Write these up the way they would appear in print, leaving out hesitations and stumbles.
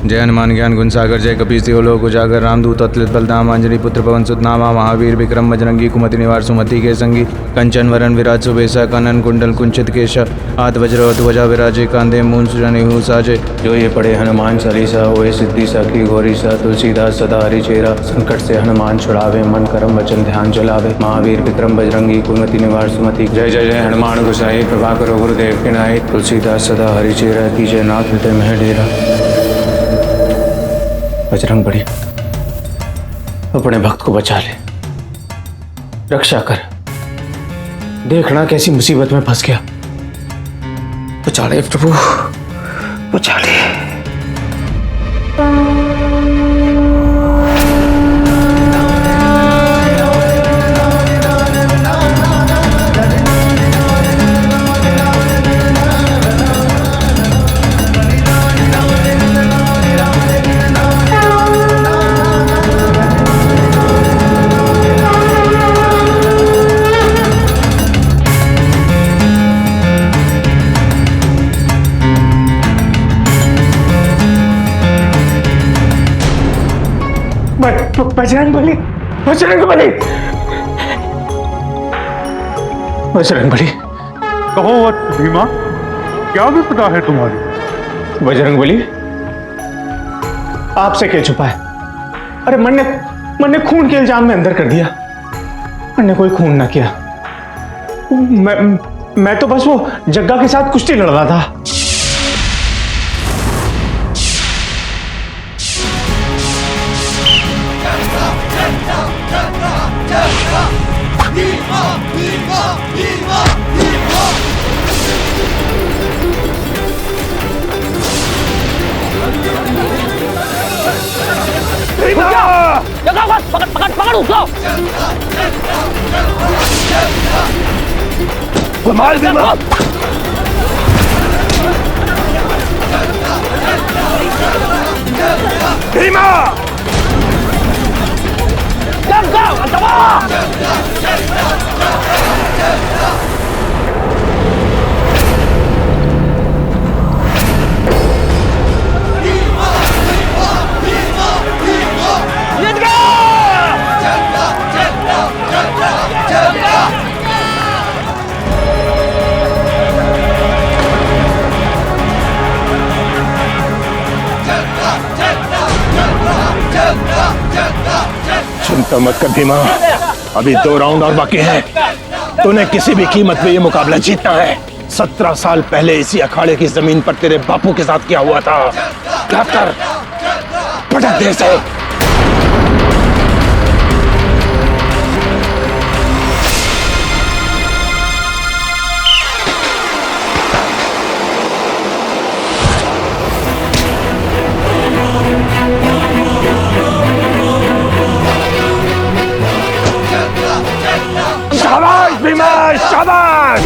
जय हनुमान ज्ञान गुण सागर, जय कपीस लोक उजागर, रामदूत अतुलित बलधाम, अंजनी पुत्र पवन सुत नामा, महावीर विक्रम बजरंगी, कुमति निवार सुमति के संगी, कंचन वरण विराज सुबेसा, कानन कुंडल कुंचित केश, हाथ वज्र ध्वजा विराजे, कांधे मूंज जनेऊ साजे। जो ये पढ़े हनुमान चालीसा, होए सिद्धि सखी गौरी सा, तुलसीदास सदा हरिचेरा, संकट से हनुमान छुड़ावे, मन कर्म वचन ध्यान चलावे, महावीर विक्रम बजरंगी, कुमति निवार सुमति। जय जय जय हनुमान गोसाई, कृपा करो गुरुदेव के नाई, तुलसीदास सदा हरिचेरा, कीजय नाथ हृदय में डेरा। बजरंग बली, अपने भक्त को बचा ले, रक्षा कर। देखना कैसी मुसीबत में फंस गया। बचा ले प्रभु, बचा ले। बजरंग बली, बजरंग बली, बजरंग बली। कहो वत्स भीमा, क्या विपदा है तुम्हारी? बजरंग बली, आपसे क्या छुपा है? अरे मन ने खून के इल्जाम में अंदर कर दिया। मैंने कोई खून ना किया। मैं तो बस वो जग्गा के साथ कुश्ती लड़ रहा था। पकड़ उसको। मार भीमा। भीमा चिंता मत कर भीमा, अभी 2 राउंड और बाकी हैं। तूने किसी भी कीमत पे ये मुकाबला जीतना है। 17 साल पहले इसी अखाड़े की जमीन पर तेरे बापू के साथ क्या हुआ था, क्या कर, पटक दे से। शाबाश भीमा, शाबाश।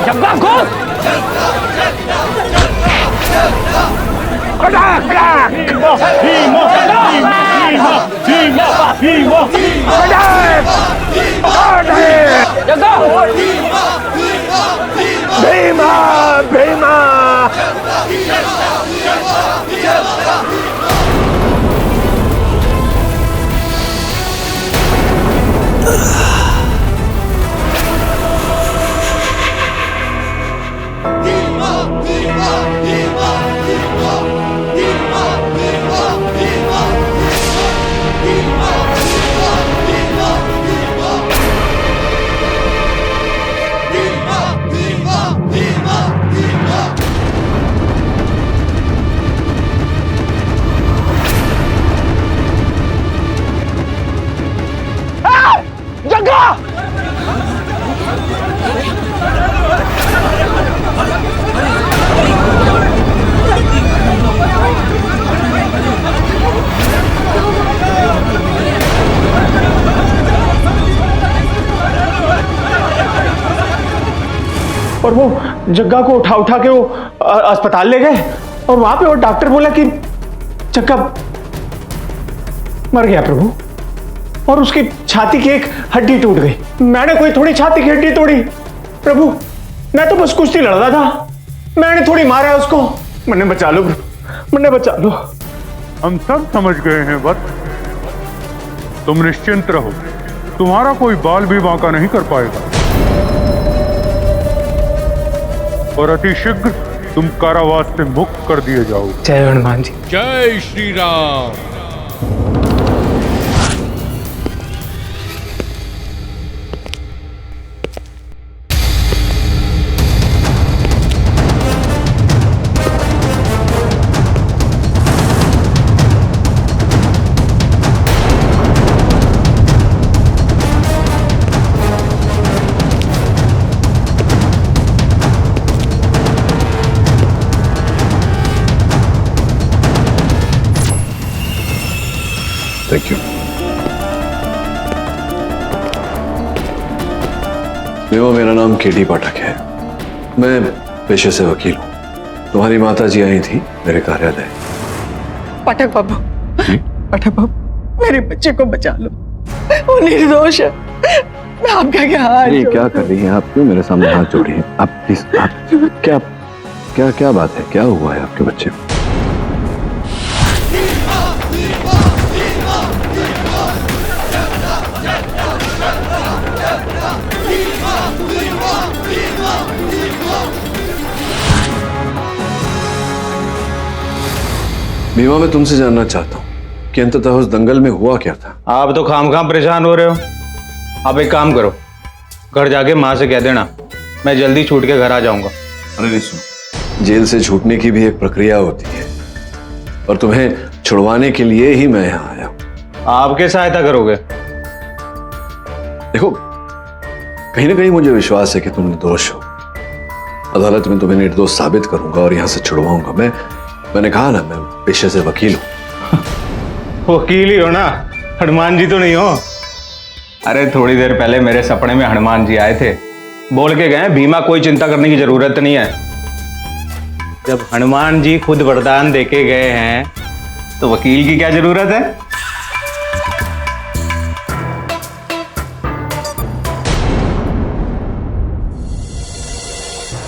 जग्गा को खड़ा खड़ा। भीमा भीमा भीमा भीमा भीमा खड़ा जग्गा भीमा भीमा। और वो जग्गा को उठा उठा के वो अस्पताल ले गए और वहां पे वो डॉक्टर बोला कि जग्गा मर गया प्रभु, और उसकी छाती की एक हड्डी टूट गई। मैंने कोई थोड़ी छाती की हड्डी तोड़ी प्रभु, मैं तो बस कुश्ती लड़ रहा था, मैंने थोड़ी मारा उसको। मन्ने बचा लो, मन्ने बचा लो। हम सब समझ गए हैं वत्स, तुम निश्चिंत रहो, तुम्हारा कोई बाल भी बांका नहीं कर पाएगा और अतिशीघ्र तुम कारावास से मुक्त कर दिए जाओगे। जय हनुमान जी। जय श्री राम। Thank you. भीमा, मेरा नाम केटी पाठक है। मैं पेशे से वकील हूँ। तुम्हारी माता जी आई थी मेरे कार्यालय। पाठक बाबू, पाठक बाबू, मेरे बच्चे को बचा लो, वो निर्दोष है। मैं आपका क्या हाथ ये क्या कर रही हैं आप? क्यों मेरे सामने हाथ जोड़ी हैं आप? प्लीज, आप क्या क्या क्या बात है? क्या हुआ है आपके बच्चे को? भीमा, मैं तुमसे जानना चाहता हूँ कि अंततः उस दंगल में हुआ क्या था? आप तो खामखाम परेशान हो रहे हो। आप एक काम करो, घर जाके माँ से कह देना मैं जल्दी छूट के घर आ जाऊंगा। अरे नहीं, सुनो, जेल से छूटने की भी एक प्रक्रिया होती है और तुम्हें छुड़वाने के लिए ही मैं यहाँ आया हूँ। आपके सहायता करोगे? देखो, कहीं ना कहीं मुझे विश्वास है कि तुम निर्दोष हो। अदालत में तुम्हें निर्दोष साबित करूंगा और यहाँ से छुड़वाऊंगा। मैंने कहा ना, मैं पेशे से वकील हूँ। वकील ही हो ना, हनुमान जी तो नहीं हो? अरे थोड़ी देर पहले मेरे सपने में हनुमान जी आए थे, बोल के गए भीमा कोई चिंता करने की जरूरत नहीं है। जब हनुमान जी खुद वरदान देके गए हैं तो वकील की क्या जरूरत है?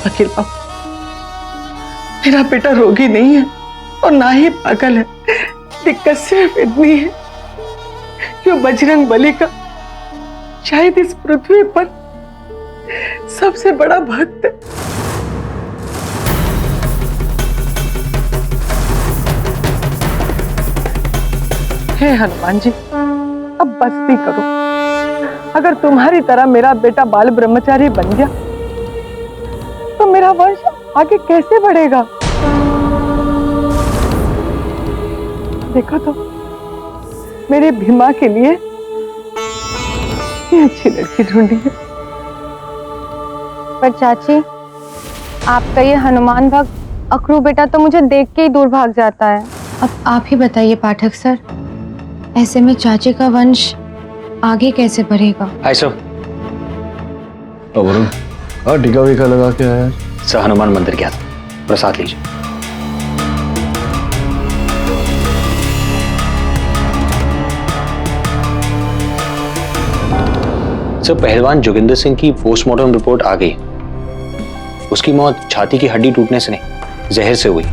वकील बाबू, मेरा बेटा रोगी नहीं है और ना ही पागल है। दिक्कत सिर्फ इतनी है कि वो बजरंग बली का शायद इस पृथ्वी पर सबसे बड़ा भक्त है। हे हनुमान जी, अब बस भी करो। अगर तुम्हारी तरह मेरा बेटा बाल ब्रह्मचारी बन गया तो मेरा वंश आगे कैसे बढ़ेगा? देखो तो, मेरे भीमा के लिए ये अच्छी लड़की ढूंढी है। पर चाची, आपका ये हनुमान भक्त अखरू बेटा तो मुझे देख के ही दूर भाग जाता है। अब आप ही बताइए पाठक सर, ऐसे में चाची का वंश आगे कैसे बढ़ेगा? Hi sir. वरुण, हाँ, टीका वीका लगा के आया? सर, हनुमान मंदिर गया था, प्रसाद लीजिए। सर, पहलवान जोगिंदर सिंह की पोस्टमार्टम रिपोर्ट आ गई। उसकी मौत छाती की हड्डी टूटने से नहीं, जहर से हुई।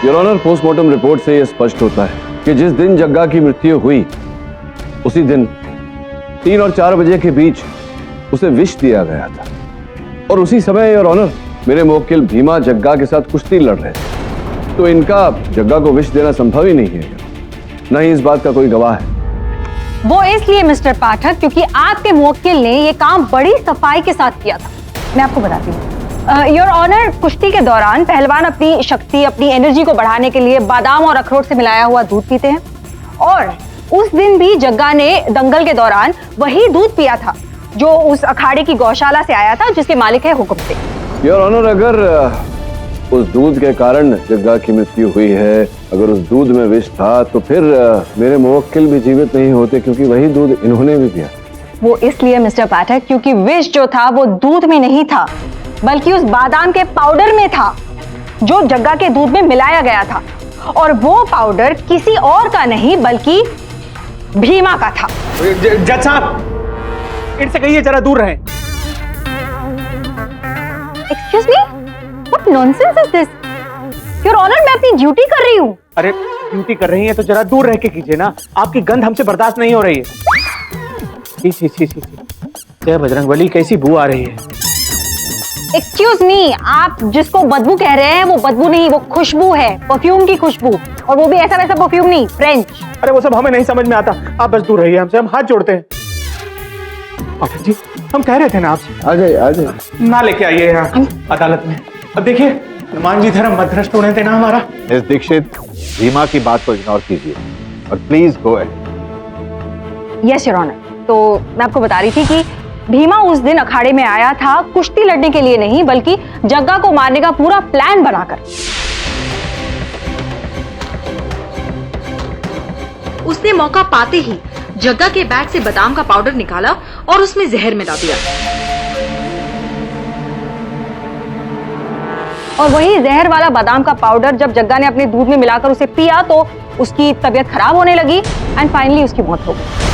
योर ऑनर, पोस्टमार्टम रिपोर्ट से यह स्पष्ट होता है कि जिस दिन जग्गा की मृत्यु हुई उसी दिन 3 और 4 बजे के बीच उसे विष दिया गया था और उसी समय योर ऑनर मेरे मुवक्किल भीमा जग्गा के साथ कुश्ती लड़ रहे थे, तो इनका जग्गा को विष देना संभव ही नहीं है। न ही इस बात का कोई गवाह है। वो इसलिए मिस्टर पाठक क्योंकि आपके मुवक्किल ने ये काम बड़ी सफाई के साथ किया था। मैं आपको बताती हूँ योर ऑनर, कुश्ती के दौरान पहलवान अपनी शक्ति, अपनी एनर्जी को बढ़ाने के लिए बादाम और अखरोट से मिलाया हुआ दूध पीते हैं और उस दिन भी जग्गा ने दंगल के दौरान वही दूध पिया था जो उस अखाड़े की गौशाला से आया था जिसके मालिक है हुक्म से। योर ऑनर, अगर उस दूध के कारण जग्गा की मृत्यु हुई है, अगर उस दूध में विष था तो फिर मेरे मुवक्किल भी जीवित नहीं होते, क्योंकि वही दूध इन्होंने भी पिया। वो इसलिए मिस्टर पाठक क्योंकि विष जो था वो दूध में नहीं था बल्कि उस बादाम के पाउडर में था जो जग्गा के दूध में मिलाया गया था और वो पाउडर किसी और का नहीं बल्कि भीमा का था। जज साहब, इनसे कहिए जरा दूर रहें। Excuse me, what nonsense is this? Your honour, मैं अपनी ड्यूटी कर रही हूँ। अरे ड्यूटी कर रही है तो जरा दूर रह के कीजिए ना, आपकी गंध हमसे बर्दाश्त नहीं हो रही है। छी छी छी छी, जय बजरंगबली, कैसी बू आ रही है। एक्सक्यूज मी, आप जिसको बदबू कह रहे हैं वो बदबू नहीं, वो खुशबू है, परफ्यूम की खुशबू, और वो भी ऐसा वैसा परफ्यूम नहीं, फ्रेंच। अरे वो सब हमें नहीं समझ में आता, आप बस दूर रहिए हमसे, हम हाथ जोड़ते हैं। पाठक जी, हम कह रहे थे ना आपसे, आ जाइए ना लेके आइए यहाँ अदालत में। अब देखिए, हनुमान जी धर्म मत भ्रष्ट होने देना हमारा। मिस दीक्षित, भीमा की बात को इग्नोर कीजिए और please go ahead. Yes your honour. तो मैं आपको बता रही थी कि भीमा उस दिन अखाड़े में आया था कुश्ती लड़ने के लिए नहीं, बल्कि जग्गा को मारने का पूरा प्लान बनाकर। उसने मौका पाते ही जग्गा के बैग से बादाम का पाउडर निकाला और उसमें जहर मिला दिया। और वही जहर वाला बादाम का पाउडर जब जग्गा ने अपने दूध में मिलाकर उसे पिया तो उसकी तबीयत खराब होने लगी एंड फाइनली उसकी मौत हो गई।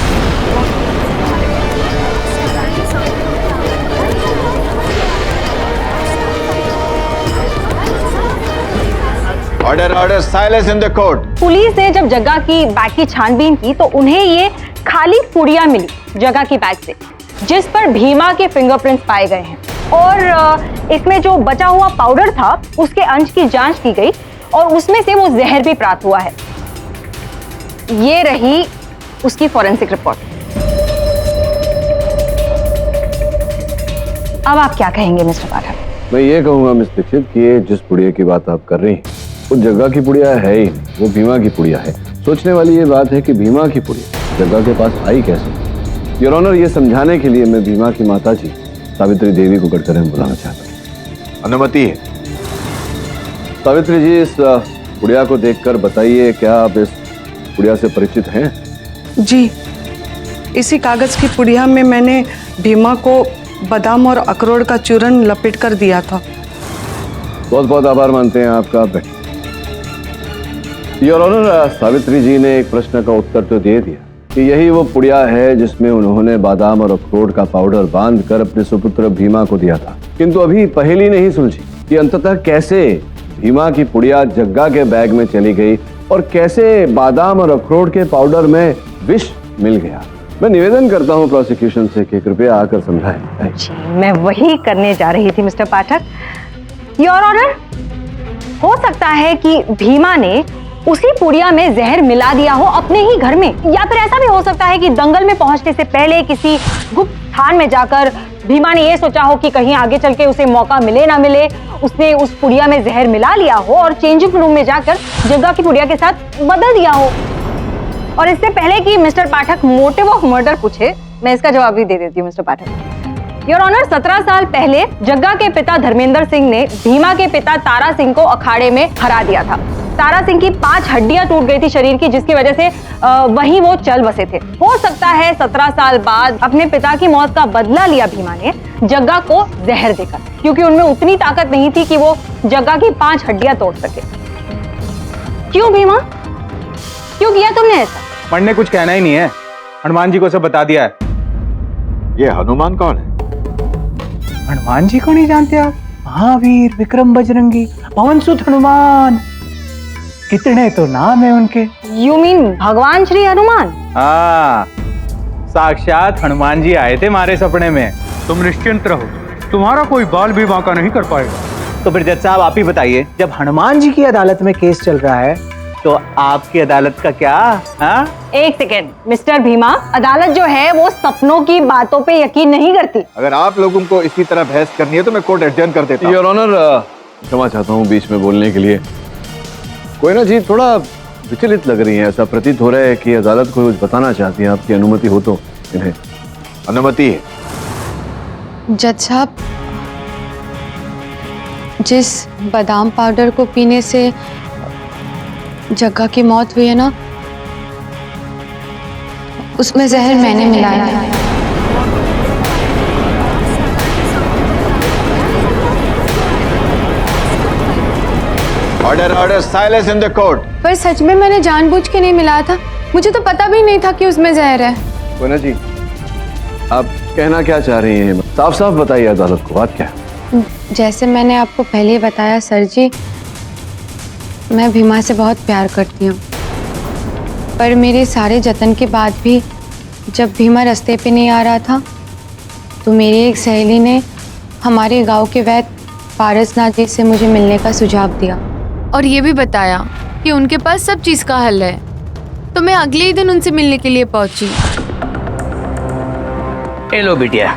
Order order, silence in the court. Police ने जब जग्गा की बैग की छानबीन की तो उन्हें ये खाली पुड़िया मिली जग्गा की बैग से, जिस पर भीमा के फिंगरप्रिंट्स पाए गए हैं। और इसमें जो बचा हुआ पाउडर था उसके अंश की जांच की गई और उसमें से वो जहर भी प्राप्त हुआ है। ये रही उसकी फॉरेंसिक रिपोर्ट। अब आप क्या कहेंगे मिस्टर पाठक? मैं ये कहूंगा मिस दीक्षित कि ये जिस पुड़िया की बात आप कर रही हैं वो जग्गा की पुड़िया है ही, वो भीमा की पुड़िया है। सोचने वाली ये बात है कि भीमा की पुड़िया जग्गा के पास आई कैसे। योर ऑनर, ये समझाने के लिए मैं भीमा की माता जी सावित्री देवी को कटघरे में बुलाना चाहता हूँ। अनुमति है। सावित्री जी, इस पुड़िया को देखकर बताइए, क्या आप इस पुड़िया से परिचित हैं? जी, इसी कागज की पुड़िया में मैंने भीमा को बादाम और अखरोट का चूरन लपेट कर दिया था। बहुत बहुत आभार मानते हैं आपका। योर ऑनर, सावित्री जी ने एक प्रश्न का उत्तर तो दे दिया कि यही वो पुड़िया है जिसमें उन्होंने बादाम और अखरोट का पाउडर बांधकर अपने सुपुत्र भीमा को दिया था। किंतु अभी पहेली नहीं सुलझी कि अंततः कैसे भीमा की पुड़िया जग्गा के बैग में चली गई और कैसे बादाम और अखरोट के पाउडर में विष मिल गया। मैं निवेदन करता हूं प्रोसिक्यूशन से कि कृपया आकर समझाएं। जी, मैं वही करने जा रही थी मिस्टर पाठक। योर ऑनर, हो सकता है कि भीमा ने उसी पुड़िया में जहर मिला दिया हो अपने ही घर में, या फिर ऐसा भी हो सकता है कि दंगल में पहुंचने से पहले किसी गुप्त स्थान में जाकर भीमा ने यह सोचा हो कि कहीं आगे चल के उसे मौका मिले ना मिले, उसने उस पुड़िया में जहर मिला लिया हो और चेंजिंग रूम में जाकर जग्गा की पुड़िया के साथ बदल दिया हो। और इससे पहले कि mister Pathak motive of murder पूछे, मैं इसका जवाब भी दे देती हूँ मिस्टर पाठक। योर ऑनर, 17 साल पहले जग्गा के पिता धर्मेंद्र सिंह ने भीमा के पिता तारा सिंह को अखाड़े में हरा दिया था। तारा सिंह की 5 हड्डियां टूट गई थी शरीर की, जिसकी वजह से वहीं वो चल बसे थे। हो सकता है 17 साल बाद अपने पिता की मौत का बदला लिया भीमा ने जग्गा को जहर देकर, क्योंकि उनमें उतनी ताकत नहीं थी कि वो जग्गा की 5 हड्डियां तोड़ सके। क्यों भीमा, क्यों किया तुमने ऐसा? पढ़ने कुछ कहना ही नहीं है, हनुमान जी को सब बता दिया है। ये हनुमान कौन है? हनुमान जी को नहीं जानते आप? महावीर, विक्रम बजरंगी, पवन सुत हनुमान, कितने तो नाम है उनके। यू मीन भगवान श्री हनुमान? हाँ, साक्षात हनुमान जी आए थे हमारे सपने में। तुम निश्चिंत रहो, तुम्हारा कोई बाल भी बांका नहीं कर पाएगा। तो फिर जज साहब आप ही बताइए, जब हनुमान जी की अदालत में केस चल रहा है तो आपकी अदालत का क्या? हाँ? एक सेकेंड मिस्टर भीमा, अदालत जो है वो सपनों की बातों पे यकीन नहीं करती। अगर आप लोगों को इसी तरह बहस करनी है तो मैं कोर्ट एडजर्न कर देता हूं। योर ऑनर, क्षमा चाहता हूं बीच में बोलने के लिए। कोई ना जी, थोड़ा विचलित लग रही है, ऐसा प्रतीत हो रहा है कि अदालत को कुछ बताना चाहती है। आपकी अनुमति हो तो इन्हें। अनुमति है। जज साहब, जिस बादाम पाउडर को पीने से जग्गा की मौत हुई है ना, उसमें जहर मैंने मिलाया है। Order order silence in the court. पर सच में मैंने जानबूझ के नहीं मिलाया था, मुझे तो पता भी नहीं था कि उसमें जहर है। कोना जी, आप कहना क्या चाह रही हैं? साफ साफ बताइए अदालत को, बात क्या है? जैसे मैंने आपको पहले ही बताया सर जी, मैं भीमा से बहुत प्यार करती हूँ, पर मेरे सारे जतन के बाद भी जब भीमा रास्ते पे नहीं आ रहा था तो मेरी एक सहेली ने हमारे गांव के वैद्य पारसनाथ जी से मुझे मिलने का सुझाव दिया और ये भी बताया कि उनके पास सब चीज़ का हल है। तो मैं अगले ही दिन उनसे मिलने के लिए पहुंची। ए लो बिटिया,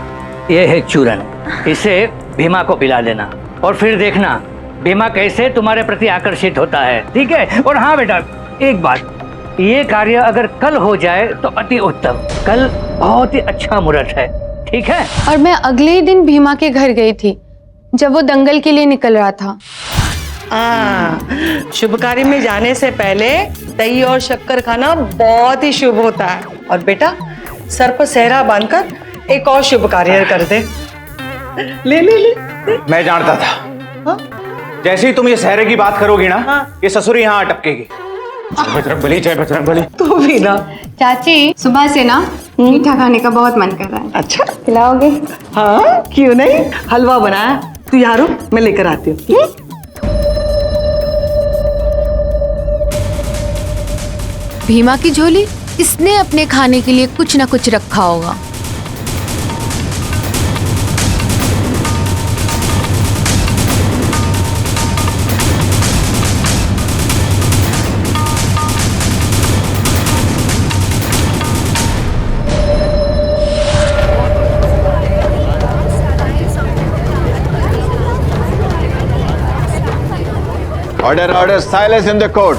ये है चूरन, इसे भीमा को पिला देना और फिर देखना भीमा कैसे तुम्हारे प्रति आकर्षित होता है, ठीक है? और हाँ बेटा, एक बात, ये कार्य अगर कल हो जाए तो अति उत्तम। कल बहुत ही अच्छा मुहूर्त है, ठीक है? और मैं अगले ही दिन भीमा के घर गई थी जब वो दंगल के लिए निकल रहा था। शुभ कार्य में जाने से पहले दही और शक्कर खाना बहुत ही शुभ होता है। और बेटा, सर पर सेहरा बांधकर एक और शुभ कार्य कर दे। ले ले ले। मैं जानता था, हाँ? जैसे ही तुम ये सहरे की बात करोगी ना, हाँ? ये ससुरी यहाँ अटकेगी। जय बजरंग बली, जय बजरंग बली। तू भी ना। चाची, सुबह से ना मीठा खाने का बहुत मन कर रहा है। अच्छा, खिलाओगे? हाँ क्यों नहीं, हलवा बनाया, तू यहाँ रुक, मैं लेकर आती हूँ। भीमा की झोली, इसने अपने खाने के लिए कुछ ना कुछ रखा होगा। Order order silence in the court.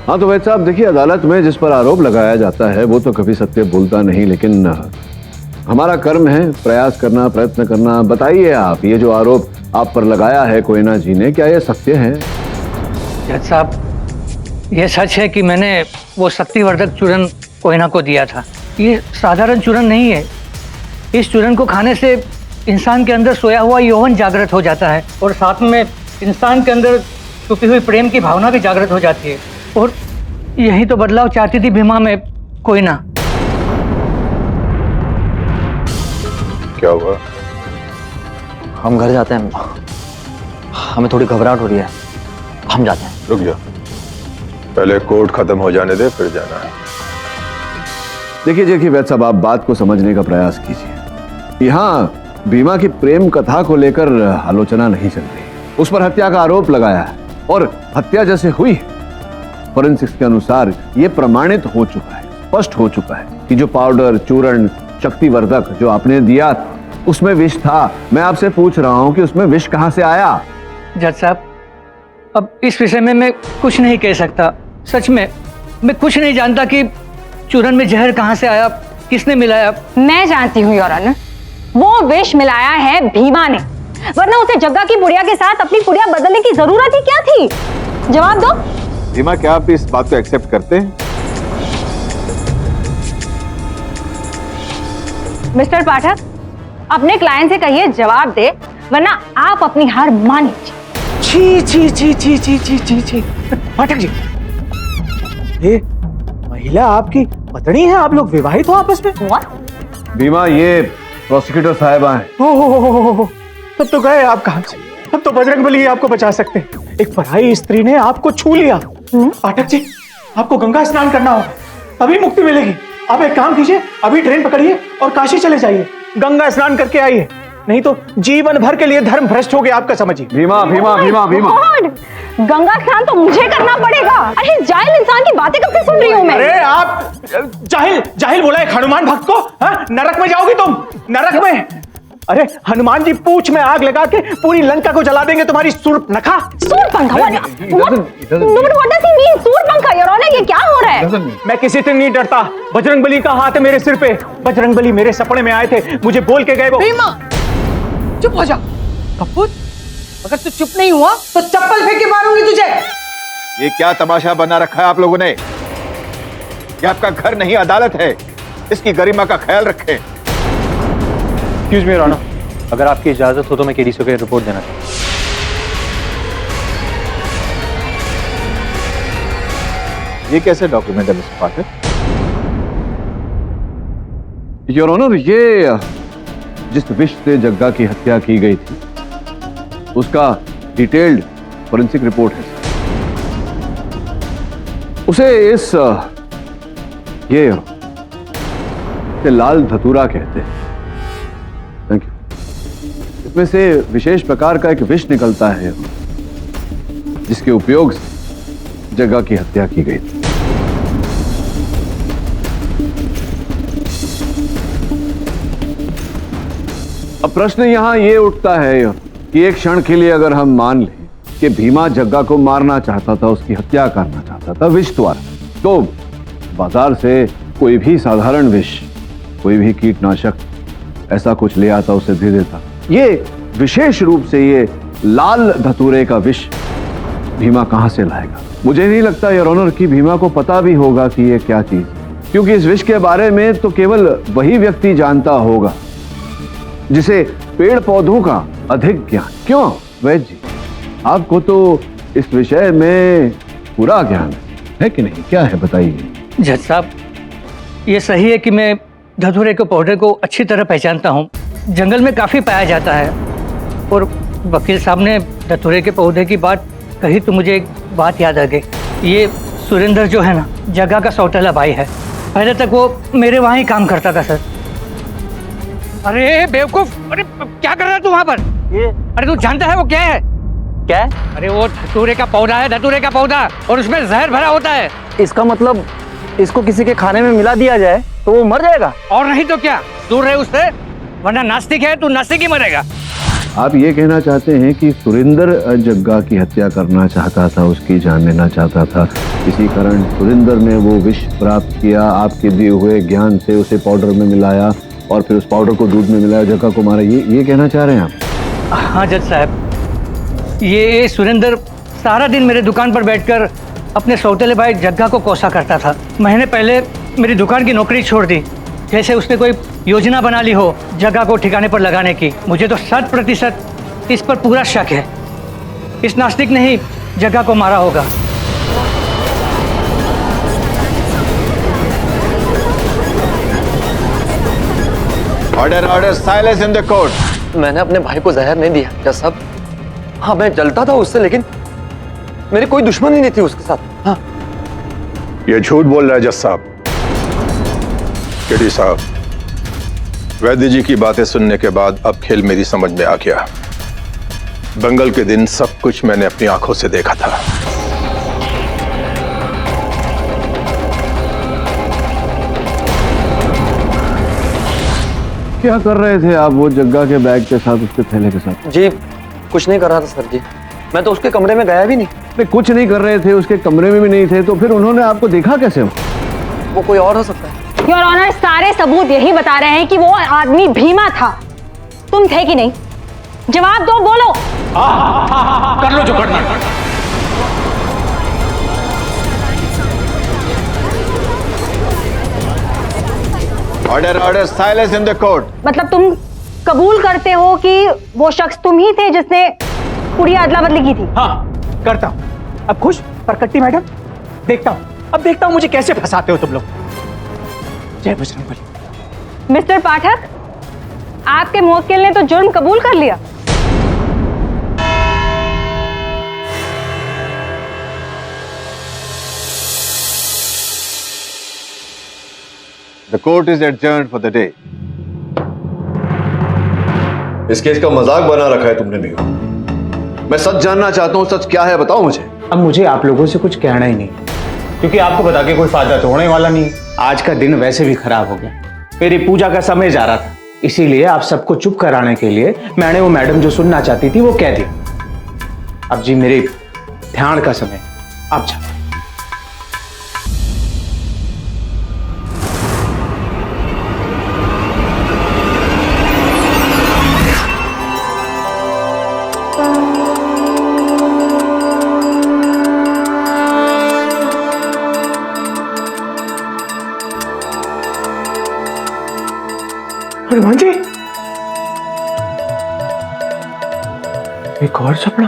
हाँ तो वैसे साहब देखिए, अदालत में जिस पर आरोप लगाया जाता है वो तो कभी सत्य बोलता नहीं, लेकिन हमारा कर्म है प्रयास करना, प्रयत्न करना। बताइए आप, ये जो आरोप आप पर लगाया है कोयना जी ने, क्या ये सत्य है? जज साहब, ये सच है कि मैंने वो शक्तिवर्धक चूरन कोयना को दिया था। ये साधारण चूरन नहीं है। इस चूरन को खाने से इंसान के अंदर सोया हुआ यौवन जागृत हो जाता है और साथ में इंसान के अंदर छुपी हुई प्रेम की भावना भी जागृत हो जाती है। और यही तो बदलाव चाहती थी भीमा में कोयना। क्या हुआ? हम घर जाते हैं, हमें थोड़ी घबराहट हो रही है, हम जाते हैं। रुक जा, पहले कोर्ट खत्म हो जाने दे, फिर जाना है। देखिए देखिए वैद्य साहब, आप बात को समझने का प्रयास कीजिए। यहाँ भीमा की प्रेम कथा को लेकर आलोचना नहीं चल रही, उस पर हत्या का आरोप लगाया है और हत्या जैसे हुई, फोरेंसिक्स के अनुसार यह प्रमाणित हो चुका है, स्पष्ट हो चुका है कि जो पाउडर, चूर्ण, शक्तिवर्धक जो आपने दिया था उसमें विष था। मैं आपसे पूछ रहा हूं कि उसमें विष कहां से आया? जज साहब, अब इस विषय में मैं कुछ नहीं कह सकता। सच में मैं कुछ नहीं जानता कि चूरन में जहर कहां से आया, किसने मिलाया। मैं जानती हूँ योर ऑनर, वो विष मिलाया है भीमा ने, वरना उसे जग्गा की पुड़िया के साथ अपनी पुड़िया बदलने की जरूरत ही क्या थी? जवाब दो। भीमा, क्या आप इस बात को एक्सेप्ट करते हैं? मिस्टर पाठक, अपने क्लाइंट से कहिए जवाब दे, वरना आप अपनी हार मान लीजिए। छी छी छी छी छी छी छी छी। पाठक जी, ये महिला आपकी पत्नी है? आप लोग विवाहित हो आपस में? भीमा, ये प्रोसिक्यूटर साहिबा हैं। हो, तब तो गए आप काम से। तब तो बजरंगबली आपको बचा सकते हैं। एक पराई स्त्री ने आपको छू लिया। पाठक जी, आपको गंगा स्नान करना होगा, तभी मुक्ति मिलेगी। आप एक काम कीजिए, अभी ट्रेन पकड़िए और काशी चले जाइए, गंगा स्नान करके आइए, नहीं तो जीवन भर के लिए धर्म भ्रष्ट हो गया आपका, समझिए। भीमा भीमा भीमा भीमा, गंगा स्नान तो मुझे करना पड़ेगा। अरे जाहिल इंसान की बातें कब से सुन रही हूँ मैं? अरे आप जाहिल बोला है हनुमान भक्त को? नरक में जाओगी तुम, नरक में। अरे हनुमान जी पूंछ में आग लगा के पूरी लंका को जला देंगे, तुम्हारी सूर्पनखा। सूर्पनखा? सूर्पनखा योर ऑनर, ये क्या हो रहा है? मैं किसी से नहीं डरता, बजरंगबली का हाथ है मेरे सिर पे। बजरंगबली मेरे सपने में आए थे, मुझे बोल के गए वो। भीमा, चुप हो जा। कपूर, अगर तू चुप नहीं हुआ तो चप्पल फेंक के मारूंगी तुझे। ये क्या तमाशा बना रखा है आप लोगों ने? ये आपका घर नहीं, अदालत है, इसकी गरिमा का ख्याल रखें। एक्सक्यूज मी योर ऑनर, अगर आपकी इजाजत हो तो मैं केडीसी को रिपोर्ट देना चाहूँ। ये कैसे डॉक्यूमेंट है मिस्टर पाठक? योर ऑनर, ये जिस विष से जग्गा की हत्या की गई थी उसका डिटेल्ड फोरेंसिक रिपोर्ट है। उसे ये लाल धतूरा कहते हैं। Thank you. इसमें से विशेष प्रकार का एक विष निकलता है जिसके उपयोग से जग्गा की हत्या की गई थी। अब प्रश्न यहां यह उठता है कि एक क्षण के लिए अगर हम मान लें कि भीमा जग्गा को मारना चाहता था, उसकी हत्या करना चाहता था विष द्वारा, तो बाजार से कोई भी साधारण विष, कोई भी कीटनाशक ऐसा कुछ ले आता, उसे दे देता। ये विशेष रूप से ये लाल धतूरे का विष भीमा कहां से लाएगा? मुझे नहीं लगता योर ऑनर कि भीमा को पता भी होगा कि ये क्या चीज, क्योंकि इस विष के बारे में तो केवल वही व्यक्ति जानता होगा जिसे पेड़ पौधों का अधिक ज्ञान। क्यों वैद्य जी, आपको तो इस विषय में पूरा ज्ञान है कि नहीं? क्या है बताइए। जज साहब, ये सही है कि मैं धतूरे के पौधे को अच्छी तरह पहचानता हूँ, जंगल में काफ़ी पाया जाता है। और वकील साहब ने धतूरे के पौधे की बात कही तो मुझे एक बात याद आ गई। ये सुरेंद्र जो है ना, जग्गा का सौतेला भाई है। पहले तक वो मेरे वहाँ ही काम करता था सर। अरे बेवकूफ, अरे क्या कर रहा है तू वहाँ पर? अरे तू जानता है वो क्या है? क्या है? अरे वो धतूरे का पौधा है, धतूरे का पौधा, और उसमें जहर भरा होता है। इसका मतलब इसको किसी के खाने में मिला दिया जाए तो वो मर जाएगा? और नहीं तो क्या, दूर रहे उससे, वरना नास्तिक है तू, नास्तिक ही मरेगा। आप ये कहना चाहते हैं कि सुरेंद्र जग्गा की हत्या करना चाहता था, उसकी जान लेना चाहता था, इसी कारण सुरेंद्र ने वो विष प्राप्त किया, आपके दिए हुए ज्ञान से उसे पाउडर में मिलाया और फिर उस पाउडर को दूध में मिलाया, जग्गा को मारा। ये कहना चाह रहे हैं आप? हाँ जज साहब, ये सुरेंद्र सारा दिन मेरे दुकान पर बैठकर अपने सौतेले भाई जग्गा को कोसा करता था। महीने पहले मेरी दुकान की नौकरी छोड़ दी, जैसे उसने कोई योजना बना ली हो जग्गा को ठिकाने पर लगाने की। मुझे तो 100% इस पर पूरा शक है। इस नास्तिक ने ही जग्गा को मारा होगा। Order order, silence in the court. मैंने अपने भाई को जहर नहीं दिया जज साहब। हाँ, मैं जलता था उससे, लेकिन मेरी कोई दुश्मनी नहीं थी उसके साथ। हाँ। ये झूठ बोल रहा है जज साहब। केडी साहब, वैद्य जी की बातें सुनने के बाद अब खेल मेरी समझ में आ गया। दंगल के दिन सब कुछ मैंने अपनी आंखों से देखा था। क्या कर रहे थे आप वो जग्गा के बैग के साथ, उसके थैले के साथ? जी कुछ नहीं कर रहा था सर जी, मैं तो उसके कमरे में गया भी नहीं। नहीं, कुछ नहीं कर रहे थे, उसके कमरे में भी नहीं थे, तो फिर उन्होंने आपको देखा कैसे? वो कोई और हो सकता है। योर ऑनर, सारे सबूत यही बता रहे हैं कि वो आदमी भीमा था। तुम थे कि नहीं? जवाब दो, बोलो। कर लो जो करना है। Order order, silence in the court. मतलब तुम कबूल करते हो कि वो शख्स तुम ही थे जिसने पूरी अदला बदली की थी? हाँ करता हूं। अब खुश परकट्टी मैडम? देखता हूं मुझे कैसे फंसाते हो तुम लोग। जय बजरंगबली। मिस्टर पाठक, आपके मुवक्किल ने तो जुर्म कबूल कर लिया। The court is adjourned for the day. इस केस का मजाक बना रखा है तुमने मेरा। मैं सच जानना चाहता हूं, सच क्या है बताओ मुझे। अब मुझे आप लोगों से कुछ कहना ही नहीं, क्योंकि आपको बता के कोई फायदा तो होने वाला नहीं। आज का दिन वैसे भी खराब हो गया, मेरी पूजा का समय जा रहा था, इसीलिए आप सबको चुप कराने के लिए मैंने वो मैडम जो सुनना चाहती थी वो कह दिया। अब जी मेरे ध्यान का समय, आप जाओ। हनुमान जी, एक और सपना।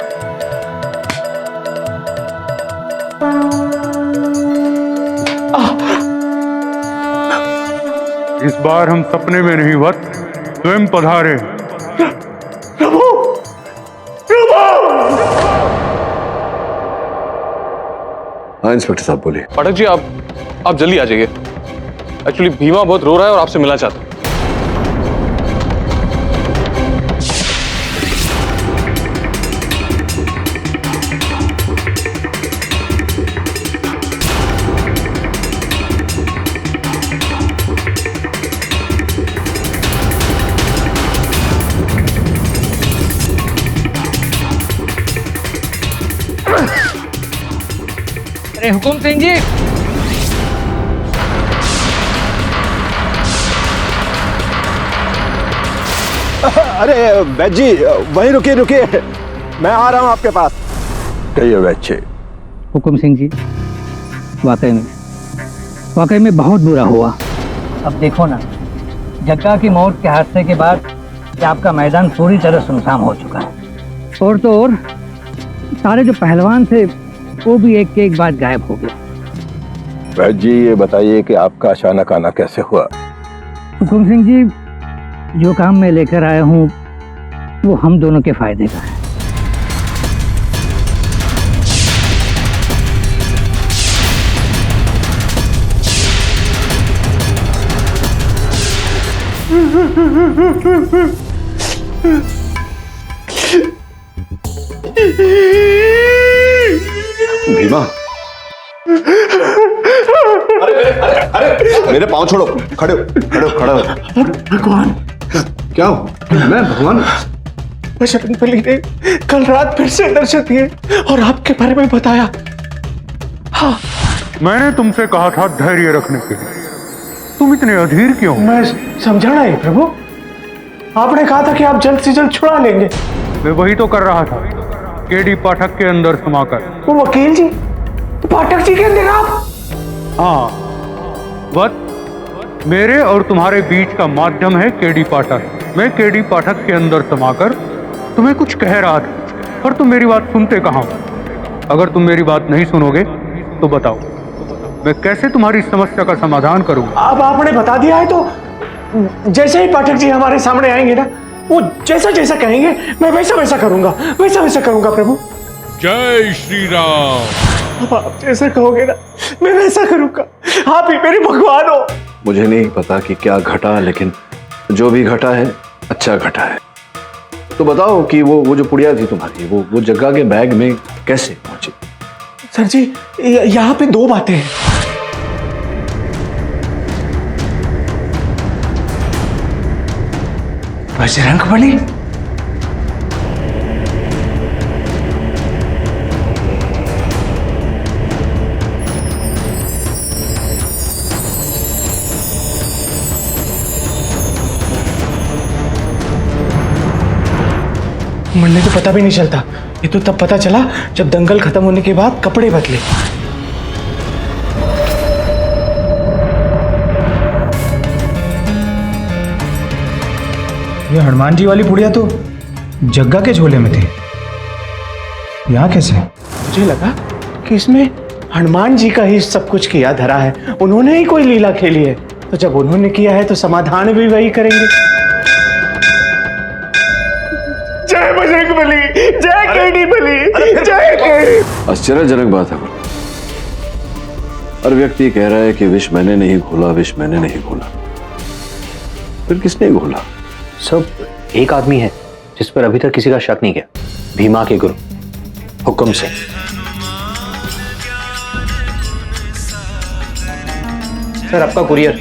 इस बार हम सपने में नहीं वत्स स्वयं पधारे। प्रभु, प्रभु! हाँ इंस्पेक्टर साहब बोलिए। पाठक जी आप जल्दी आ जाइए। एक्चुअली भीमा बहुत रो रहा है और आपसे मिलना चाहता है। अरे हुकुम सिंह जी, अरे वैद जी वहीं रुकिए रुकिए, मैं आ रहा हूं आपके पास। कहिए वैद जी। हुकुम सिंह जी, वाकई में बहुत बुरा हुआ। अब देखो ना, जग्गा की मौत के हादसे के बाद आपका मैदान पूरी तरह सुनसान हो चुका है। और तो और सारे जो पहलवान थे वो भी एक के एक बाद गायब हो गए। वैद जी ये बताइए कि आपका अचानक आना कैसे हुआ? हुकुम सिंह जी, जो काम मैं लेकर आया हूँ वो हम दोनों के फायदे का है। भीमा, मेरे पाँव छोड़ो, खड़े हो। भगवान, क्या हो? मैं भगवान? बजरंग बली ने कल रात फिर से दर्शन दिए और आपके बारे में बताया। हाँ, मैंने तुमसे कहा था धैर्य रखने के लिए, तुम इतने अधीर क्यों? मैं समझा नहीं प्रभु, आपने कहा था कि आप जल्द से जल्द छुड़ा लेंगे। मैं वही तो कर रहा था, केडी पाठक के अंदर समाकर। वो वकील जी, पाठक जी के अंदर आप? हाँ, बस मेरे और तुम्हारे बीच का माध्यम है केडी पाठक। मैं केडी पाठक के अंदर समाकर तुम्हें कुछ कह रहा था, पर तुम मेरी बात सुनते कहाँ हो? अगर तुम मेरी बात नहीं सुनोगे तो बताओ, मैं कैसे तुम्हारी समस्या का समाधान करूंगा? अब आपने बता दिया है तो जैसे ही पाठक जी हमारे सामने आएंगे ना, वो जैसा जैसा कहेंगे मैं वैसा वैसा करूंगा, वैसा वैसा करूंगा प्रभु। जय श्री राम। अब आप जैसा कहोगे ना मैं वैसा करूंगा, आप ही मेरे भगवान हो। मुझे नहीं पता कि क्या घटा, लेकिन जो भी घटा है अच्छा घटा है। तो बताओ कि वो जो पुड़िया थी तुम्हारी, वो जग्गा के बैग में कैसे पहुंची? सर जी, यहाँ पे दो बातें हैं। बजरंग बली, मुन्ने को पता भी नहीं चलता। ये तो तब पता चला जब दंगल खत्म होने के बाद कपड़े बदले। ये हनुमान जी वाली पुड़िया तो जग्गा के झोले में थी, यहाँ कैसे? मुझे लगा कि इसमें हनुमान जी का ही सब कुछ किया धरा है, उन्होंने ही कोई लीला खेली है। तो जब उन्होंने किया है तो समाधान भी वही करेंगे। जय बजरंग बली, जय केडी बली, जय केडी। आश्चर्यजनक बात है। हर व्यक्ति कह रहा है कि विष मैंने नहीं घोला, विष मैंने नहीं घोला। फिर किसने घोला? सब एक आदमी है जिस पर अभी तक किसी का शक नहीं किया, भीमा के गुरु हुकुम सिंह। सर आपका कुरियर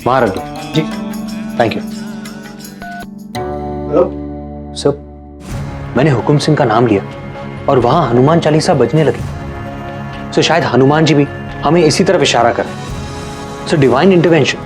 वहां रख दो। जी थैंक यू। हेलो सर, मैंने हुकुम सिंह का नाम लिया और वहां हनुमान चालीसा बजने लगी। सर शायद हनुमान जी भी हमें इसी तरफ इशारा कर। Sir divine intervention.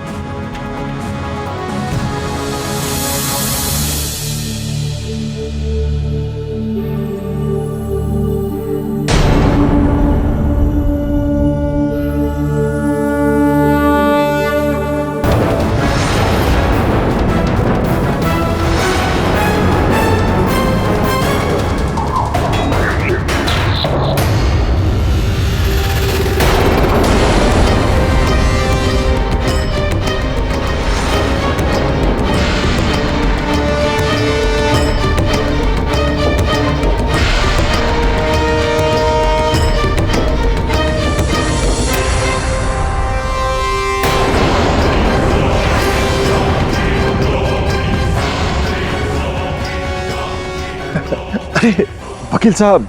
अरे वकील साहब,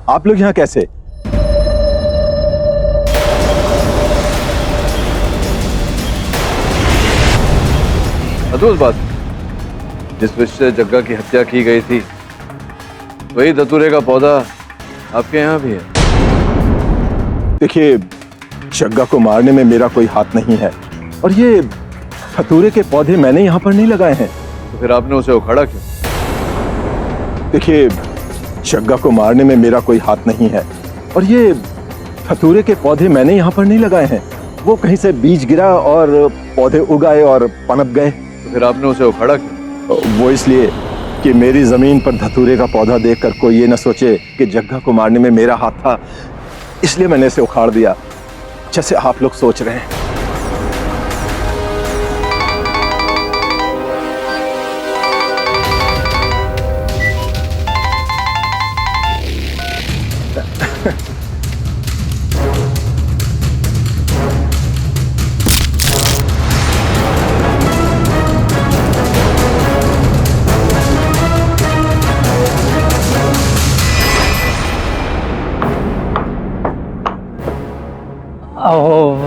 आप लोग यहाँ कैसे? अद्भुत बात, जिस विष से जग्गा की हत्या की गई थी वही धतूरे का पौधा आपके यहाँ भी है। देखिए, जग्गा को मारने में मेरा कोई हाथ नहीं है और ये धतूरे के पौधे मैंने यहाँ पर नहीं लगाए हैं। तो फिर आपने उसे उखाड़ा क्यों? देखिए, जग्गा को मारने में मेरा कोई हाथ नहीं है और ये धतूरे के पौधे मैंने यहाँ पर नहीं लगाए हैं। वो कहीं से बीज गिरा और पौधे उगाए और पनप गए। तो फिर आपने उसे उखाड़ा क्यों? वो इसलिए कि मेरी जमीन पर धतूरे का पौधा देखकर कोई ये न सोचे कि जग्गा को मारने में मेरा हाथ था, इसलिए मैंने इसे उखाड़ दिया, जैसे आप लोग सोच रहे हैं।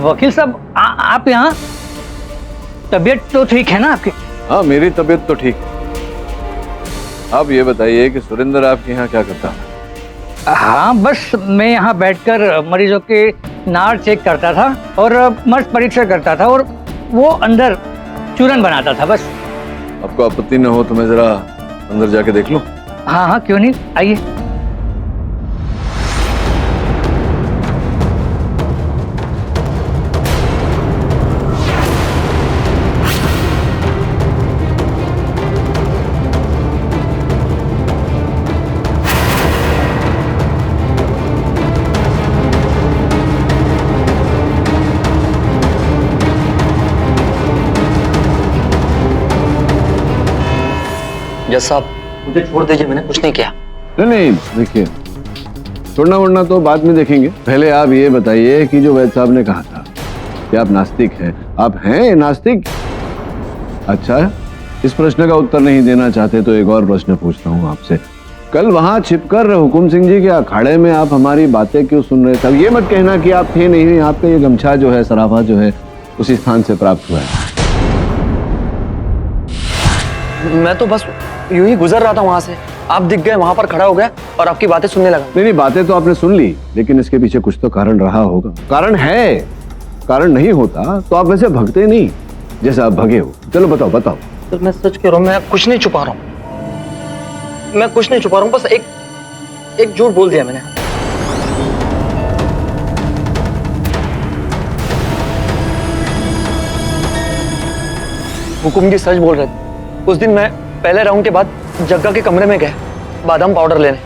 वकील साहब, आप यहाँ? तबीयत तो ठीक है ना आपकी? हाँ, मेरी तबीयत तो ठीक है। आप ये बताइए कि सुरेंद्र आपके यहाँ क्या करता है? हाँ, बस मैं यहाँ बैठकर मरीजों के नाड़ चेक करता था और मर्ज परीक्षा करता था और वो अंदर चूरन बनाता था बस। आपको आपत्ति न हो तो मैं जरा अंदर जाके देख लूं? हाँ हाँ, क्यों नहीं, आइए। जज साहब, मुझे छोड़ दीजिए, मैंने कुछ नहीं किया। नहीं, देखिए, छोड़ना वोड़ना तो बाद में देखेंगे। पहले आप ये बताइए कि जो वैद्य साहब ने कहा था कि आप नास्तिक हैं, आप हैं नास्तिक? अच्छा, इस प्रश्न का उत्तर नहीं देना चाहते तो एक और प्रश्न पूछता हूँ आपसे। कल वहां छिपकर हुकुम सिंह जी के अखाड़े में आप हमारी बातें क्यों सुन रहे थे? अब ये मत कहना कि आप थे नहीं, आपका ये गमछा जो है, सराफा जो है, उसी स्थान से प्राप्त हुआ है। मैं तो बस यूं ही गुजर रहा था वहां से, आप दिख गए, वहां पर खड़ा हो गया और आपकी बातें सुनने लगा। नहीं, बातें तो आपने सुन ली, लेकिन इसके पीछे कुछ तो कारण रहा होगा। कारण है, कारण नहीं होता तो आप वैसे भगते नहीं जैसे आप भगे हो। चलो बताओ बताओ। तो मैं सच कह रहा हूँ, मैं कुछ नहीं छुपा रहा हूँ, मैं कुछ नहीं छुपा रहा हूँ, बस एक झूठ बोल दिया मैंने। हुकुम जी सच बोल रहे थे। उस दिन मैं पहले राउंड के बाद जग्गा के कमरे में गया बादाम पाउडर लेने।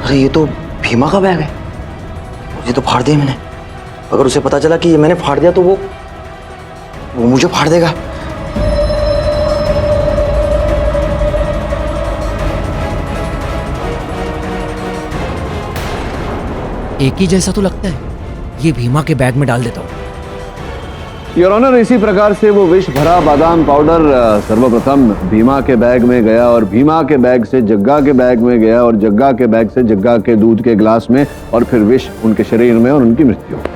अरे ये तो भीमा का बैग है, ये तो फाड़ दिया मैंने। अगर उसे पता चला कि ये मैंने फाड़ दिया तो वो मुझे फाड़ देगा। एक ही जैसा तो लगता है, ये भीमा के बैग में डाल देता हूँ। योर ऑनर, इसी प्रकार से वो विष भरा बादाम पाउडर सर्वप्रथम भीमा के बैग में गया और भीमा के बैग से जग्गा के बैग में गया और जग्गा के बैग से जग्गा के दूध के गिलास में और फिर विष उनके शरीर में और उनकी मृत्यु हो गई।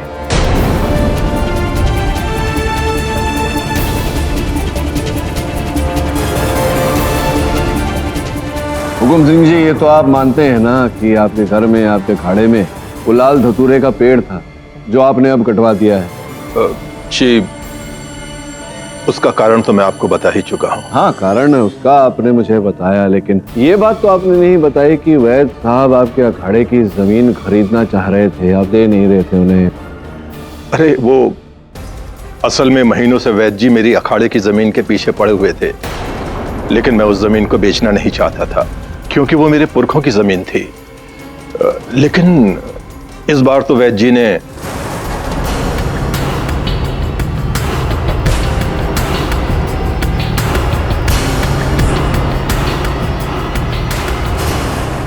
हुकुम सिंह जी, ये तो आप मानते हैं ना कि आपके घर में, आपके खाड़े में वो लाल धतूरे का पेड़ था जो आपने अब कटवा दिया है? जी, उसका कारण तो मैं आपको बता ही चुका हूँ। हाँ, कारण है उसका आपने मुझे बताया, लेकिन ये बात तो आपने नहीं बताई कि वैद्य साहब आपके अखाड़े की जमीन खरीदना चाह रहे थे, आप दे नहीं रहे थे उन्हें। अरे वो असल में महीनों से वैद्य जी मेरी अखाड़े की जमीन के पीछे पड़े हुए थे, लेकिन मैं उस जमीन को बेचना नहीं चाहता था क्योंकि वो मेरे पुरखों की जमीन थी। लेकिन इस बार तो वैद्य जी ने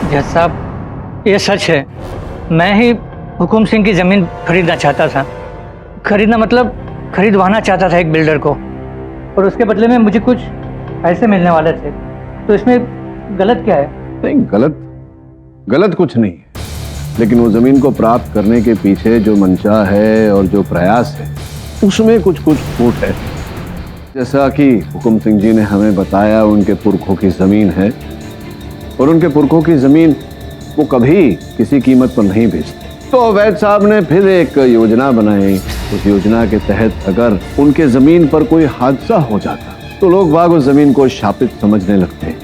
जज साहब, ये सच है, मैं ही हुकुम सिंह की जमीन खरीदना चाहता था। खरीदना मतलब खरीदवाना चाहता था एक बिल्डर को, और उसके बदले में मुझे कुछ पैसे मिलने वाले थे, तो इसमें गलत क्या है? नहीं, गलत कुछ नहीं है, लेकिन वो जमीन को प्राप्त करने के पीछे जो मंशा है और जो प्रयास है उसमें कुछ फूट है। जैसा कि हुकुम सिंह जी ने हमें बताया, उनके पुरखों की जमीन है और उनके पुरखों की जमीन वो कभी किसी कीमत पर नहीं बेचते। तो अवैध साहब ने फिर एक योजना बनाई। उस योजना के तहत अगर उनके जमीन पर कोई हादसा हो जाता तो लोग बाग उस जमीन को शापित समझने लगते हैं,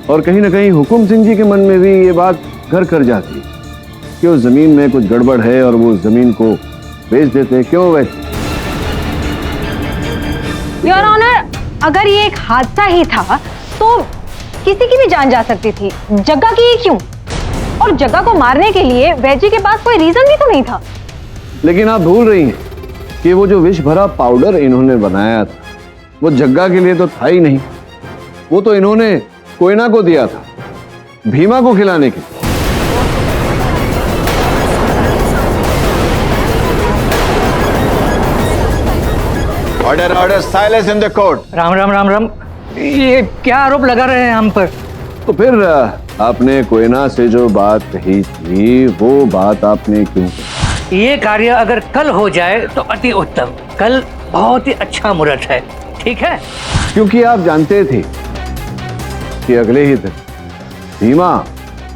और कहीं ना कहीं हुकुम सिंह जी के मन में भी ये बात घर कर जाती कि उस जमीन में कुछ गड़बड़ है और वो उस जमीन को बेच देते। क्यों वैद? योर ऑनर, अगर ये एक हादसा ही था तो किसी की भी जान जा सकती थी, जग्गा की ही क्यों? और जग्गा को मारने के लिए वैद जी के पास कोई रीजन भी तो नहीं था। लेकिन आप भूल रही हैं कि वो जो विष भरा पाउडर इन्होंने बनाया था वो जग्गा के लिए तो था ही नहीं, वो तो इन्होंने कोयना को दिया था, भीमा को खिलाने के लिए। Order, silence in the court. Ram Ram Ram Ram, ये क्या आरोप लगा रहे हैं हम पर? तो फिर आपने कोयना से जो बात कही थी वो बात आपने क्यों? ये कार्य अगर कल हो जाए तो अति उत्तम। कल बहुत ही अच्छा मुहूर्त है, ठीक है? क्योंकि आप जानते थे कि अगले ही दिन भीमा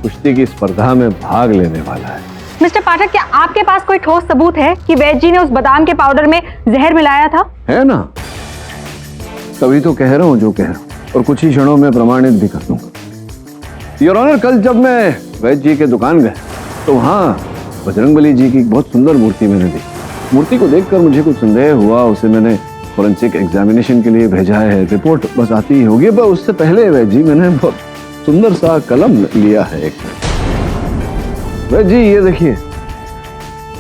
कुश्ती की स्पर्धा में भाग लेने वाला है। मिस्टर पाठक, क्या आपके पास कोई ठोस सबूत है कि वैद जी ने उस बादाम के पाउडर में जहर मिलाया था? है ना, तभी तो कह रहा हूं जो कह रहा हूं, और कुछ ही क्षणों में प्रमाणित भी कर दूंगा। योर ऑनर, कल जब मैं वैद जी के दुकान गया तो वहां बजरंगबली जी की बहुत सुंदर मूर्ति मैंने देखी। मूर्ति को देखकर मुझे कुछ संदेह हुआ, उसे मैंने फोरेंसिक एग्जामिनेशन के लिए भेजा है, रिपोर्ट बस आती ही होगी। पर उससे पहले वैद जी मैंने बहुत सुंदर सा कलम लिया है एक। वैद जी ये देखिए,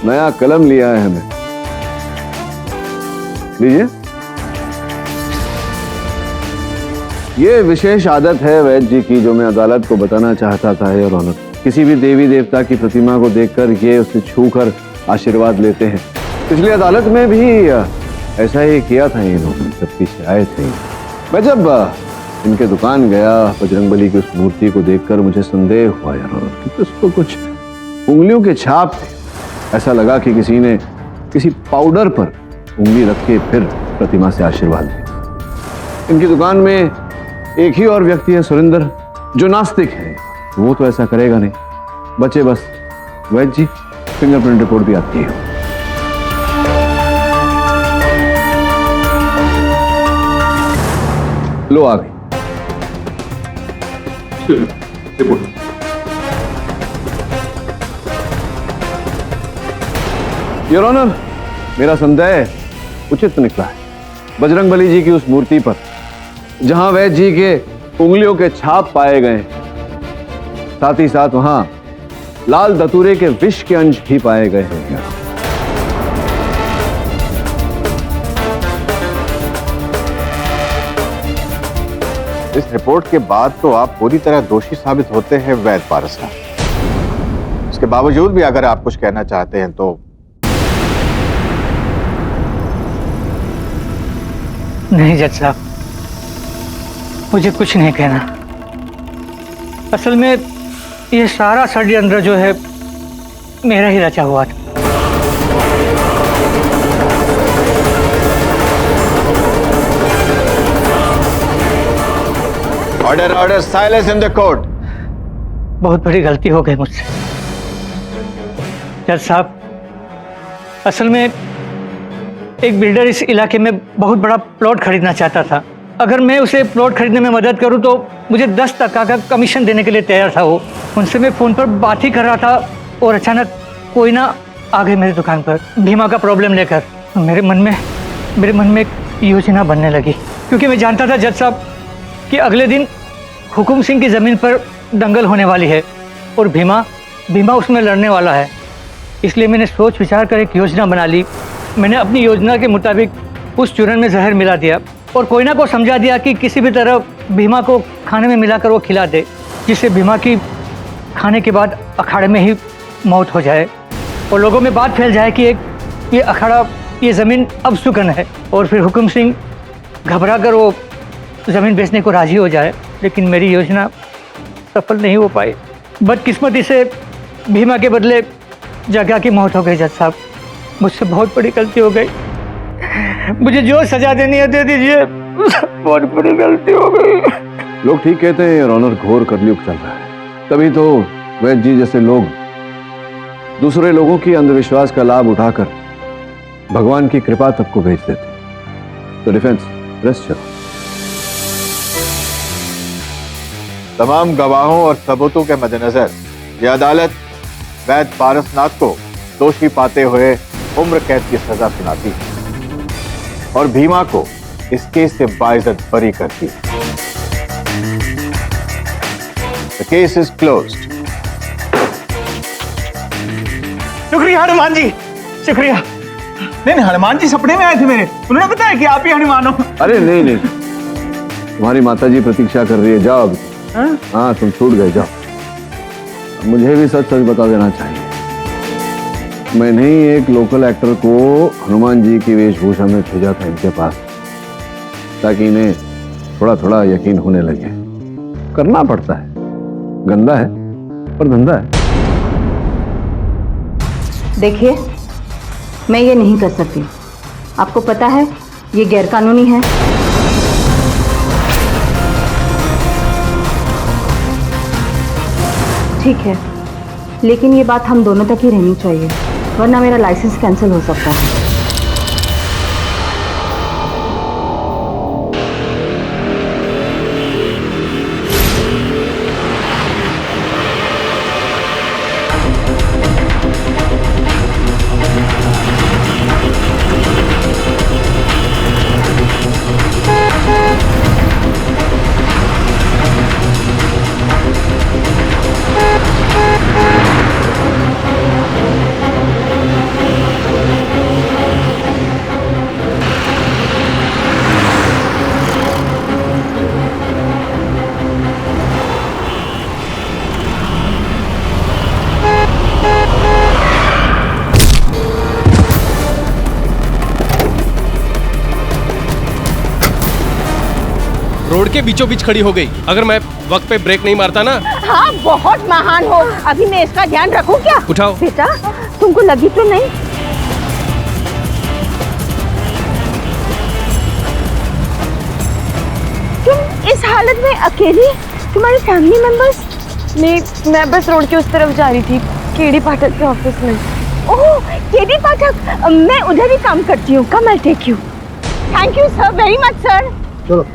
नया कलम लिया है हमें, लीजिए। ये विशेष आदत है वैद जी की जो मैं अदालत को बताना चाहता था योर ऑनर। किसी भी देवी देवता की प्रतिमा को देखकर ये उसे छूकर आशीर्वाद लेते हैं। पिछली अदालत में भी ऐसा ही किया था इन्होंने जब पीछे आए थे। मैं जब इनके दुकान गया, बजरंगबली की उस मूर्ति को देखकर मुझे संदेह हुआ यार, क्योंकि उसको कुछ उंगलियों के छाप थे। ऐसा लगा कि किसी ने किसी पाउडर पर उंगली रख के फिर प्रतिमा से आशीर्वाद लिया। इनकी दुकान में एक ही और व्यक्ति है सुरेंद्र, जो नास्तिक है। वो तो ऐसा करेगा नहीं। बचे बस वैद जी। फिंगरप्रिंट रिपोर्ट भी आती है। लो आ गई रिपोर्ट। योर ऑनर, मेरा संदेह उचित निकला है। बजरंगबली जी की उस मूर्ति पर जहां वैद जी के उंगलियों के छाप पाए गए, साथ ही साथ वहां लाल दतूरे के विष के अंश भी पाए गए हैं। इस रिपोर्ट के बाद तो आप पूरी तरह दोषी साबित होते हैं वैद पारस साहब। इसके बावजूद भी अगर आप कुछ कहना चाहते हैं तो। नहीं जज साहब, मुझे कुछ नहीं कहना। असल में ये सारा षड्यंत्र जो है मेरा ही रचा हुआ था। Order, silence in the court. बहुत बड़ी गलती हो गई मुझसे जज साहब। असल में एक बिल्डर इस इलाके में बहुत बड़ा प्लॉट खरीदना चाहता था। अगर मैं उसे प्लॉट खरीदने में मदद करूं तो मुझे 10% का कमीशन देने के लिए तैयार था वो। उनसे मैं फ़ोन पर बात ही कर रहा था और अचानक कोई ना आ गए मेरी दुकान पर भीमा का प्रॉब्लम लेकर। मेरे मन में एक योजना बनने लगी, क्योंकि मैं जानता था जज साहब कि अगले दिन हुकुम सिंह की ज़मीन पर दंगल होने वाली है और भीमा उसमें लड़ने वाला है। इसलिए मैंने सोच विचार कर एक योजना बना ली। मैंने अपनी योजना के मुताबिक उस चूरन में जहर मिला दिया और कोयना को समझा दिया कि किसी भी तरह भीमा को खाने में मिलाकर वो खिला दे, जिससे भीमा की खाने के बाद अखाड़े में ही मौत हो जाए और लोगों में बात फैल जाए कि ये अखाड़ा, ये ज़मीन अब सुकन है। और फिर हुकुम सिंह घबरा कर वो जमीन बेचने को राजी हो जाए, लेकिन मेरी योजना सफल नहीं हो पाई। बदकिस्मती से भीमा के बदले जग्गा की मौत हो गई। जज साहब, मुझसे बहुत बड़ी गलती हो गई, मुझे जो सजा देनी है दे दीजिए। बहुत बड़ी गलती हो गई। लोग ठीक कहते हैं योर ऑनर, घोर कलयुग चल रहा है। तभी तो वैद्य जी जैसे लोग दूसरे लोगों की अंधविश्वास का लाभ उठाकर भगवान की कृपा तक को भेज देते। तो डिफेंस रेस्ट चलो। तमाम गवाहों और सबूतों के मद्देनजर यह अदालत वैद्य पारसनाथ को दोषी पाते हुए उम्र कैद की सजा सुनाती है और भीमा को इस केस से बाइज्जत बरी करती है। The case is closed. शुक्रिया हनुमान जी, शुक्रिया। नहीं हनुमान जी सपने में आए थे मेरे, उन्होंने बताया कि आप ही हनुमान हो। अरे नहीं नहीं, तुम्हारी माताजी प्रतीक्षा कर रही है, जाओ अभी। हाँ तुम छूट गए, जाओ। मुझे भी सच सच बता देना चाहिए, मैंने ही एक लोकल एक्टर को हनुमान जी की वेशभूषा में भेजा था इनके पास, ताकि इन्हें थोड़ा थोड़ा यकीन होने लगे। करना पड़ता है, गंदा है पर धंधा है। देखिए, मैं ये नहीं कर सकती, आपको पता है ये गैरकानूनी है। ठीक है, लेकिन ये बात हम दोनों तक ही रहनी चाहिए, वरना मेरा लाइसेंस कैंसिल हो सकता है। रोड के बीचों बीच खड़ी हो गई। अगर मैं वक्त पे ब्रेक नहीं मारता ना। हाँ, बहुत महान हो। अभी मैं इसका ध्यान रखूं क्या? उठाओ। बेटा, तुमको लगी तो नहीं? तुम इस हालत में अकेली? तुम्हारे फैमिली मेंबर्स? मैं बस रोड के उस तरफ जा रही थी, केडी पाठक के ऑफिस में। ओह, केडी पाठक, मैं उधर ही काम करती हूँ। Come, I take you. Thank you sir, very much sir. चलो।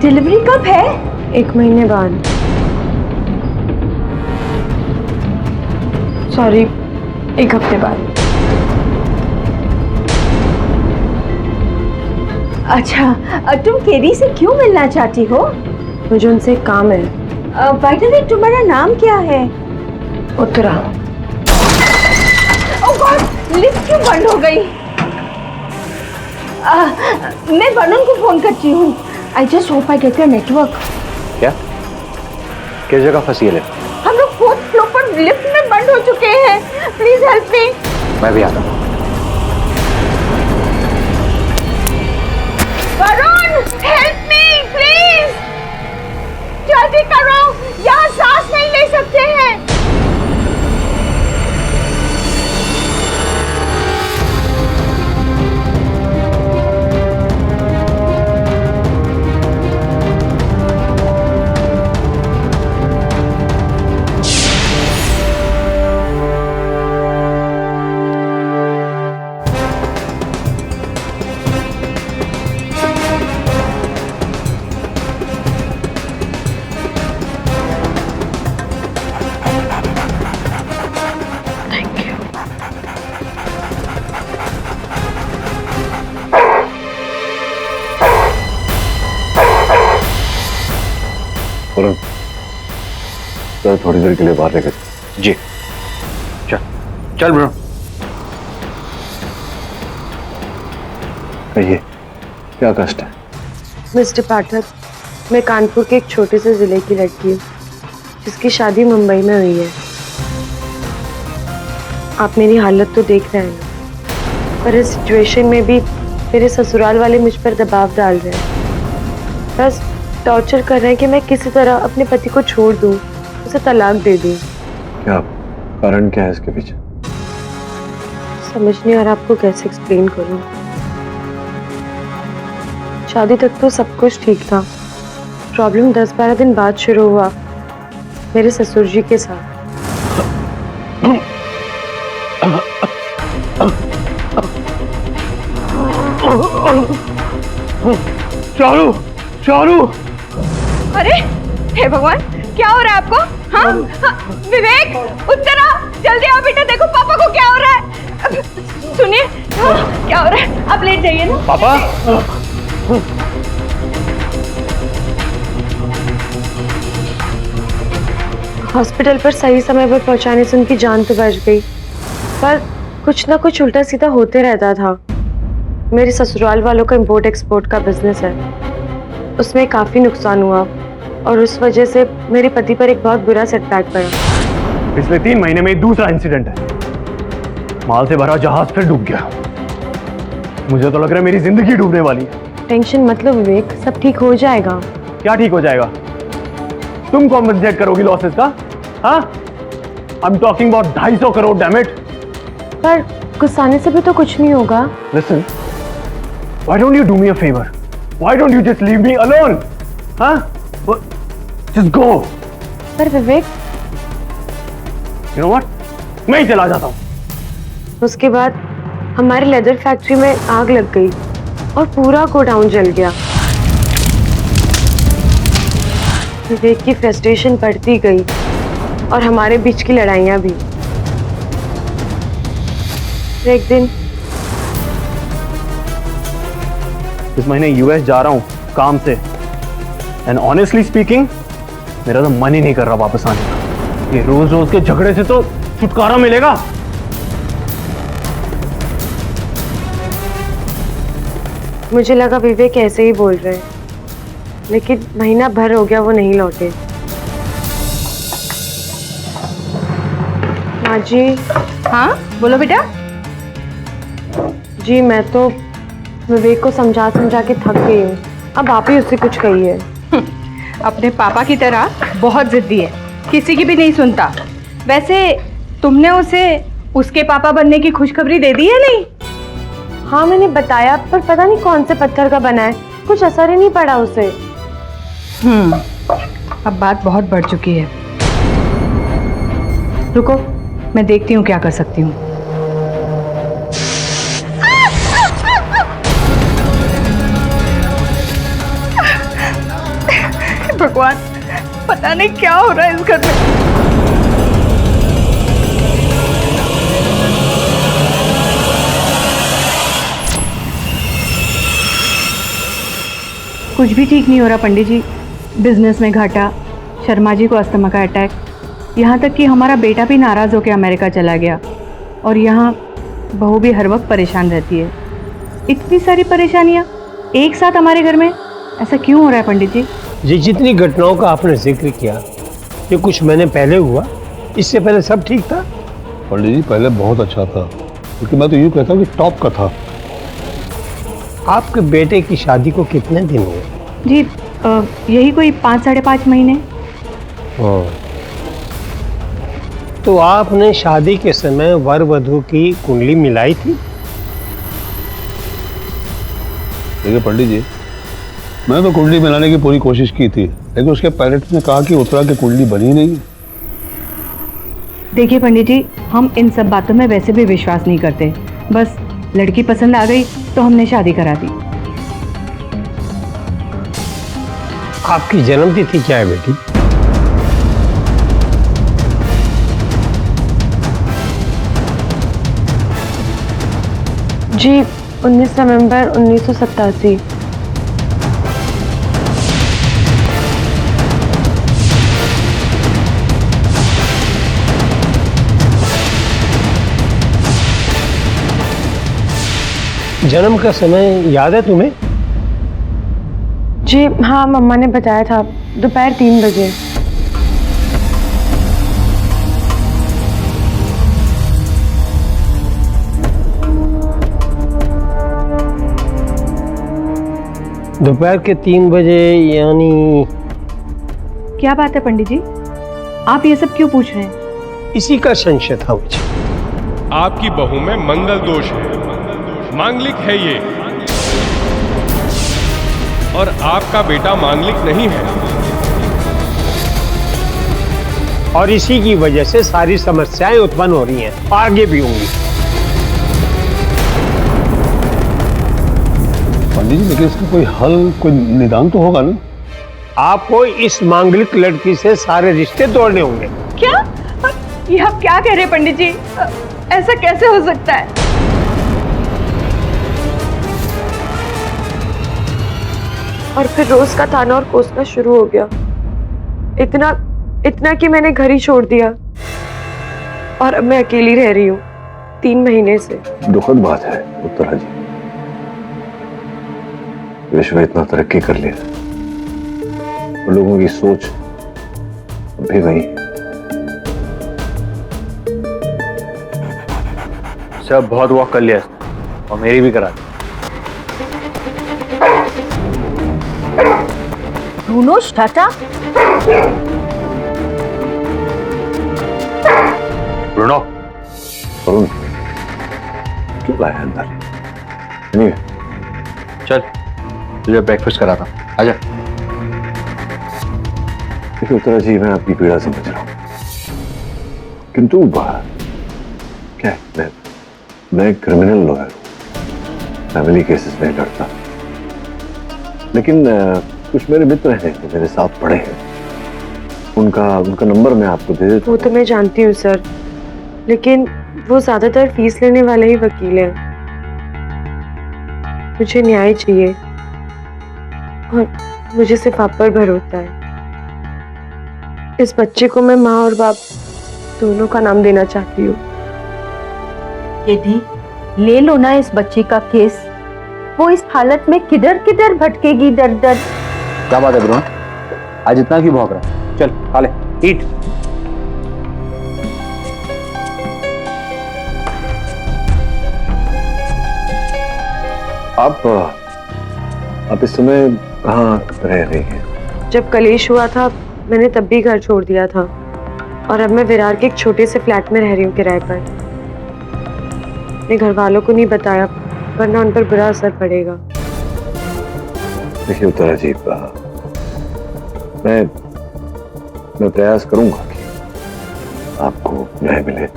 डिलीवरी कब है? 1 महीने बाद। सॉरी, 1 हफ्ते बाद। अच्छा, तुम केडी से क्यों मिलना चाहती हो? मुझे उनसे एक काम है। बाय द वे, तुम्हारा नाम क्या है? उत्तरा। ओह गॉड, लिफ्ट क्यों बंद हो गई? मैं वरुण को फोन करती हूँ। I just hope I get your network. क्या? किस जगह फंसी है लिफ्ट? हम लोग 4th फ्लोर पर लिफ्ट में बंद हो चुके हैं। Please help me. मैं भी आता हूँ। Varun, help me please. जल्दी करो, यहाँ सांस नहीं ले सकते हैं। और सर थोड़ी देर के लिए बाहर लेकर जी चल चल ब्रो। कहिए क्या कष्ट है? मिस्टर पाठक, मैं कानपुर के एक छोटे से जिले की लड़की हूँ जिसकी शादी मुंबई में हुई है। आप मेरी हालत तो देख रहे हैं, पर इस सिचुएशन में भी मेरे ससुराल वाले मुझ पर दबाव डाल रहे हैं। बस टॉर्चर कर रहे हैं कि मैं किसी तरह अपने पति को छोड़ दूं, उसे तलाक दे दूं। क्या कारण क्या है इसके पीछे? समझ नहीं आ रहा आपको कैसे एक्सप्लेन करूं। शादी तक तो सब कुछ ठीक था, प्रॉब्लम 10-12 दिन बाद शुरू हुआ मेरे ससुर जी के साथ। चारू, चारू, अरे हे भगवान, क्या हो रहा है आपको? हाँ? विवेक, उत्तर आओ, जल्दी आओ बेटा, देखो पापा को क्या हो रहा है। सुनिए, क्या हो रहा है? आप लेट जाइए ना। पापा। हॉस्पिटल पर सही समय पर पहुंचाने से उनकी जान तो बच गई, पर कुछ ना कुछ उल्टा सीधा होते रहता था। मेरे ससुराल वालों का इंपोर्ट एक्सपोर्ट का बिजनेस है, उसमें काफी नुकसान हुआ और उस वजह से मेरे पति पर एक बहुत बुरा सेटबैक पड़ा। पिछले 3 महीने में दूसरा इंसिडेंट है। माल से भरा जहाज फिर डूब गया। मुझे तो लग रहा है मेरी जिंदगी डूबने वाली है। टेंशन मत लो विवेक, सब ठीक हो जाएगा। क्या ठीक हो जाएगा? तुम कॉम्पेंसेट करोगी लॉसेस का? हाँ? I am talking about 250 crore, damn it. पर गुस्साने से भी तो कुछ नहीं होगा। Listen, why don't you do me a favour? Why don't you just leave me alone? हाँ? Just go. पर विवेक, यू नो व्हाट, मैं ही चला जाता हूँ। उसके बाद हमारी लेदर फैक्ट्री में आग लग गई और पूरा गोडाउन जल गया। विवेक की फ्रस्ट्रेशन बढ़ती गई और हमारे बीच की लड़ाइयाँ भी। एक दिन इस महीने यूएस जा रहा हूँ काम से, एंड ऑनेस्टली स्पीकिंग मेरा तो मन ही नहीं कर रहा वापस आने का। ये रोज रोज के झगड़े से तो छुटकारा मिलेगा। मुझे लगा विवेक ऐसे ही बोल रहे हैं, लेकिन महीना भर हो गया वो नहीं लौटे। माँ जी। हाँ बोलो बेटा। जी मैं तो विवेक को समझा समझा के थक गई हूँ, अब आप ही उससे कुछ कहिए। अपने पापा की तरह बहुत जिद्दी है, किसी की भी नहीं सुनता। वैसे तुमने उसे उसके पापा बनने की खुशखबरी दे दी है नहीं? हाँ मैंने बताया, पर पता नहीं कौन से पत्थर का बना है, कुछ असर ही नहीं पड़ा उसे। अब बात बहुत बढ़ चुकी है। रुको, मैं देखती हूँ क्या कर सकती हूँ। भगवान, पता नहीं क्या हो रहा है इस घर में। कुछ भी ठीक नहीं हो रहा पंडित जी। बिजनेस में घाटा, शर्मा जी को अस्थमा का अटैक, यहाँ तक कि हमारा बेटा भी नाराज होकर अमेरिका चला गया, और यहाँ बहू भी हर वक्त परेशान रहती है। इतनी सारी परेशानियाँ एक साथ हमारे घर में, ऐसा क्यों हो रहा है पंडित जी? ये जितनी घटनाओं का आपने जिक्र किया, ये कुछ महीने पहले हुआ, इससे पहले सब ठीक था? पंडित जी पहले बहुत अच्छा था, क्योंकि मैं तो यूँ कहता हूँ कि टॉप का था। आपके बेटे की शादी को कितने दिन हुए? जी यही कोई 5-5.5 महीने। तो आपने शादी के समय वर वधू की कुंडली मिलाई थी? देखिए पंडित जी, मैं तो कुंडली मिलाने की पूरी कोशिश की थी, लेकिन उसके पेरेंट्स ने कहा कि उत्तरा की कुंडली बनी नहीं है। देखिए पंडित जी, हम इन सब बातों में वैसे भी विश्वास नहीं करते। बस लड़की पसंद आ गई तो हमने शादी करा दी। आपकी जन्मतिथि क्या है बेटी? जी 19 नवंबर 1987। जन्म का समय याद है तुम्हें? जी हाँ, मम्मा ने बताया था, दोपहर 3 बजे। दोपहर के 3 बजे यानी? क्या बात है पंडित जी, आप ये सब क्यों पूछ रहे हैं? इसी का संशय था मुझे। आपकी बहू में मंगल दोष है, मांगलिक है ये, और आपका बेटा मांगलिक नहीं है। और इसी की वजह से सारी समस्याएं उत्पन्न हो रही हैं, आगे भी होंगी। पंडित जी, लेकिन इसका कोई हल, कोई निदान तो होगा ना? आपको इस मांगलिक लड़की से सारे रिश्ते तोड़ने होंगे। क्या? ये आप क्या कह रहे हैं पंडित जी? ऐसा कैसे हो सकता है? और फिर रोज का ताना और कोसना शुरू हो गया। इतना कि मैंने घर ही छोड़ दिया और अब मैं अकेली रह रही हूँ 3 महीने से। दुखद बात है उत्तरा जी, विश्व इतना तरक्की कर लिया, लोगों की सोच भी वही। सब बहुत वॉक कर लिया और मेरी भी करा दी। Bruno shut up. Bruno, Arun क्यों लाया अंदर? नहीं चल तुझे ब्रेकफास्ट कराता, आजा। देखिए उत्तरा जी, मैं आपकी पीड़ा समझ रहा हूँ, किंतु क्या है, मैं क्रिमिनल लॉयर हूँ, फैमिली केसेस में लड़ता, लेकिन कुछ मेरे मित्र हैं जो मेरे साथ पढ़े हैं, उनका नंबर मैं आपको दे देता। वो तो मैं जानती हूँ सर, लेकिन वो ज्यादातर फीस लेने वाले ही वकील हैं। मुझे न्याय चाहिए और मुझे सिर्फ आप पर भरोसा है। इस बच्चे को मैं माँ और बाप दोनों का नाम देना चाहती हूँ। केटी, ले लो ना इस बच्ची का केस, वो इस हालत में किधर किधर भटकेगी दर दर। क्या बात है ब्रो, आज इतना क्यों भौंक रहा है? चल खा ले, ईट। आप इस समय कहाँ रह रही हैं? जब कलेश हुआ था मैंने तब भी घर छोड़ दिया था और अब मैं विरार के एक छोटे से फ्लैट में रह रही हूँ किराए पर। अपने घर वालों को नहीं बताया वरना उन पर बुरा असर पड़ेगा। देखिए उत्तरा जी, मैं प्रयास करूंगा कि आपको न्याय मिले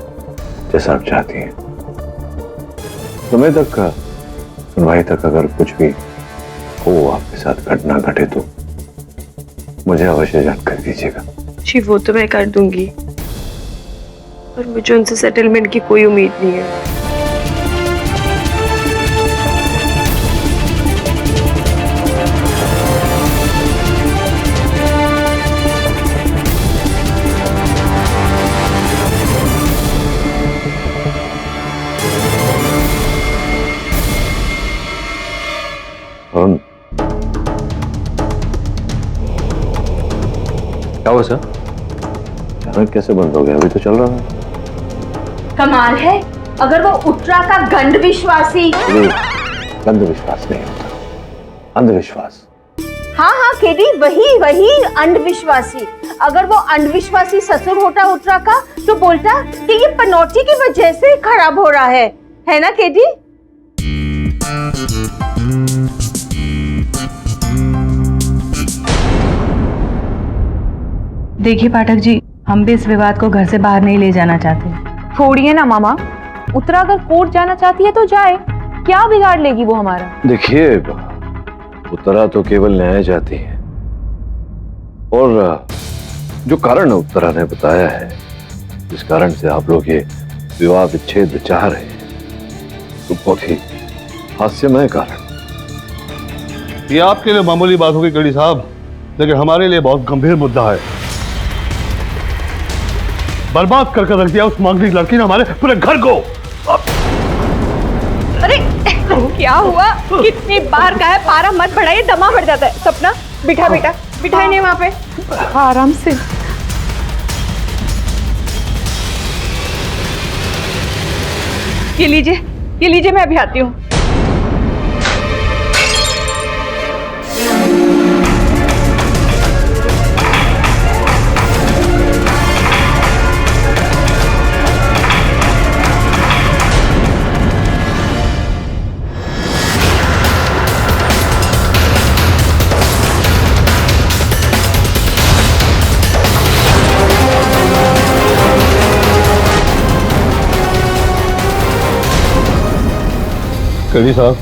जैसा आप चाहती हैं। समय तक सुनवाई तक अगर कुछ भी हो, आपके साथ घटना घटे तो मुझे अवश्य जानकारी दीजिएगा। जी वो तो मैं कर दूंगी, पर मुझे उनसे सेटलमेंट की कोई उम्मीद नहीं है। क्या हुआ सर? अचानक कैसे बंद हो गया? अभी तो चल रहा है। कमाल है, अगर वो उत्तरा का गंड विश्वासी। गंध विश्वास नहीं होता, अंधविश्वास। हाँ हाँ केडी, वही अंधविश्वासी। अगर वो अंधविश्वासी ससुर होता उत्तरा का तो बोलता कि ये पनौती की वजह से खराब हो रहा है ना केडी? देखिए पाठक जी, हम भी इस विवाद को घर से बाहर नहीं ले जाना चाहते। छोड़िए ना मामा, उत्तरा अगर कोर्ट जाना चाहती है तो जाए, क्या बिगाड़ लेगी वो हमारा? देखिए उत्तरा तो केवल न्याय चाहती है, और जो कारण उत्तरा ने बताया है, जिस कारण से आप लोग ये विवाह विच्छेद चाह रहे हैं, तो बहुत ही हास्यमय कारण। ये आपके लिए मामूली बात होगी गढ़ी साहब, लेकिन हमारे लिए बहुत गंभीर मुद्दा है। बर्बाद करके रख दिया उस मांगलिक लड़की ने हमारे पूरे घर को। अरे क्या हुआ? कितनी बार कहा है पारा मत बढ़ाइए, दमा बढ़ जाता है। सपना बिठा बेटा, बिठाए नहीं वहां पे, आराम से। ये लीजिए, मैं अभी आती हूँ। कड़ी साहब,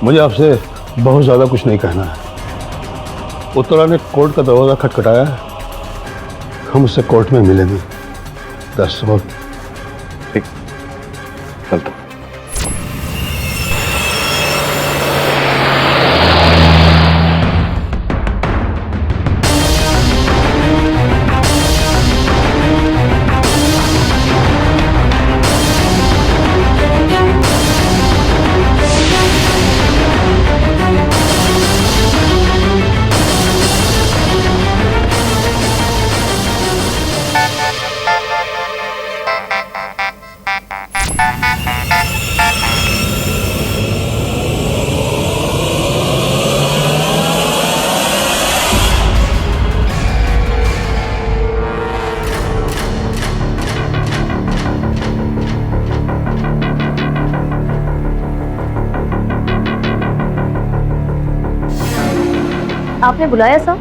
मुझे आपसे बहुत ज़्यादा कुछ नहीं कहना है। उत्तरा ने कोर्ट का दरवाज़ा खटखटाया है, हम उससे कोर्ट में मिलेंगे। That's all. ठीक, चलता। आपने बुलाया सर?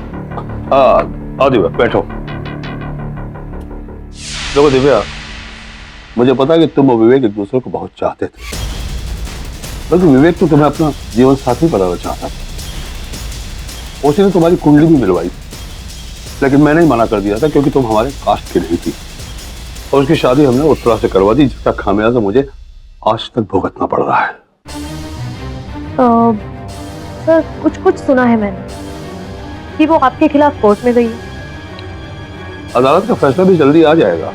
हाँ दिव्या, बैठो। देखो दिव्या, मुझे पता है कि तुम और विवेक एक दूसरे को बहुत चाहते थे, बल्कि विवेक तो तुम्हें अपना जीवन साथी बनाना चाहता था। उसी ने तुम्हारी कुंडली भी मिलवाई, लेकिन मैंने ही मना कर दिया था क्योंकि तुम हमारे कास्ट की नहीं थी, और उसकी शादी हमने उत्तरा से करवा दी, जिसका खामियाजा मुझे आज तक भुगतना पड़ रहा है। सर कुछ सुना है मैंने कि वो आपके खिलाफ कोर्ट में गई है। अदालत का फैसला भी जल्दी आ जाएगा।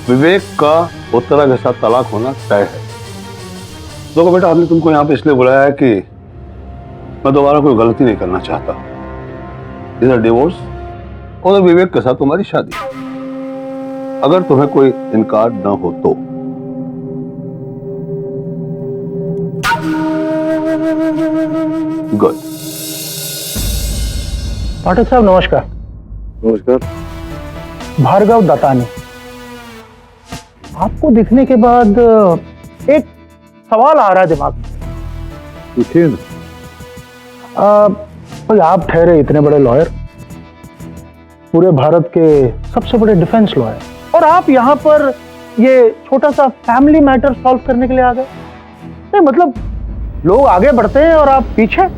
विवेक का उत्तरा के साथ तलाक होना तय है। देखो बेटा, हमने तुमको यहाँ पे इसलिए बुलाया है कि मैं दोबारा कोई गलती नहीं करना चाहता। इधर डिवोर्स और उधर विवेक के साथ तुम्हारी शादी। अगर तुम्हें कोई इनकार न हो तो। गुड। पाठक साहब नमस्कार। नमस्कार। भार्गव दत्तानी। आपको दिखने के बाद एक सवाल आ रहा है दिमाग में। पूछिए ना। भाई आप ठहरे इतने बड़े लॉयर, पूरे भारत के सबसे बड़े डिफेंस लॉयर, और आप यहाँ पर ये छोटा सा फैमिली मैटर सॉल्व करने के लिए आ गए। नहीं मतलब लोग आगे बढ़ते हैं और आप पीछे,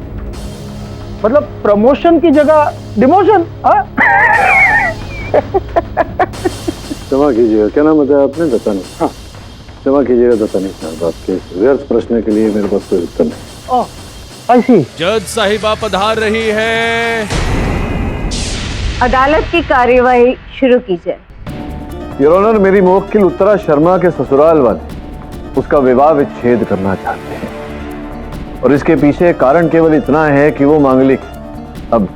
मतलब प्रमोशन की जगह डिमोशन। क्षमा कीजिएगा, क्या नाम बताया आपने? दत्तानी। हाँ, क्षमा कीजिएगा दत्तानी साहब, आपके व्यर्थ प्रश्न के लिए मेरे पास कोई उत्तर नहीं। ऐसी जज साहिबा पधार रही है। अदालत की कार्यवाही शुरू कीजिए। योर ऑनर, मेरी मुवक्किल उत्तरा शर्मा के ससुराल वाले उसका विवाह विच्छेद करना चाहते हैं, और इसके पीछे कारण केवल इतना है कि वो मांगलिक। अब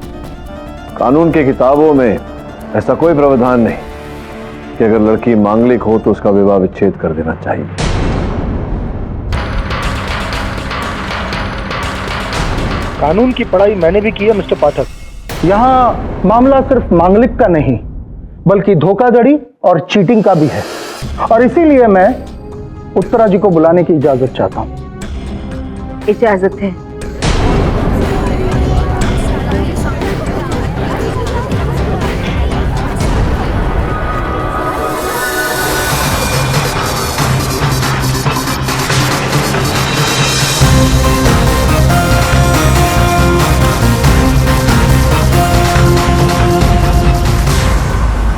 कानून की किताबों में ऐसा कोई प्रावधान नहीं कि अगर लड़की मांगलिक हो तो उसका विवाह विच्छेद कर देना चाहिए। कानून की पढ़ाई मैंने भी की है मिस्टर पाठक। यहाँ मामला सिर्फ मांगलिक का नहीं बल्कि धोखाधड़ी और चीटिंग का भी है, और इसीलिए मैं उत्तरा जी को बुलाने की इजाजत चाहता हूँ। इजाजत है।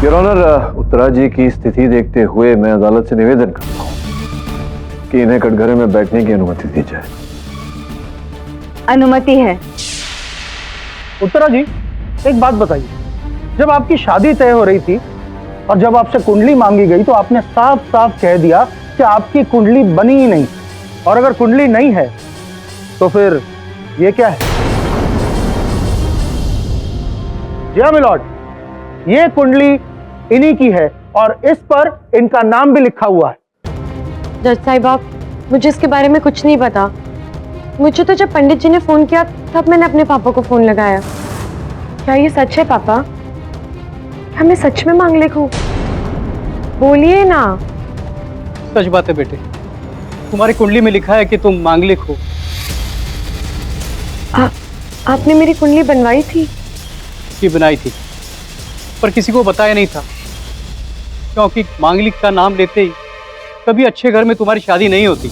योर ऑनर, उत्तरा जी की स्थिति देखते हुए मैं अदालत से निवेदन करता हूँ कि इन्हें कटघरे में बैठने की अनुमति दी जाए। अनुमति है। उत्तरा जी, एक बात बताइए, जब आपकी शादी तय हो रही थी और जब आपसे कुंडली मांगी गई तो आपने साफ साफ कह दिया कि आपकी कुंडली बनी ही नहीं और अगर कुंडली नहीं है तो फिर ये क्या है? जी हाँ मिलॉर्ड, ये कुंडली इन्हीं की है और इस पर इनका नाम भी लिखा हुआ है। जज साहिबा, मुझे इसके बारे में कुछ नहीं पता। मुझे तो जब पंडित जी ने फोन किया तब मैंने अपने पापा को फोन लगाया। क्या ये सच है पापा? क्या मैं सच में मांगलिक हूँ? बोलिए ना। सच बात है बेटे, तुम्हारी कुंडली में लिखा है कि तुम मांगलिक हो। आपने मेरी कुंडली बनवाई थी? की बनाई थी, पर किसी को बताया नहीं था, क्योंकि मांगलिक का नाम लेते ही कभी अच्छे घर में तुम्हारी शादी नहीं होती।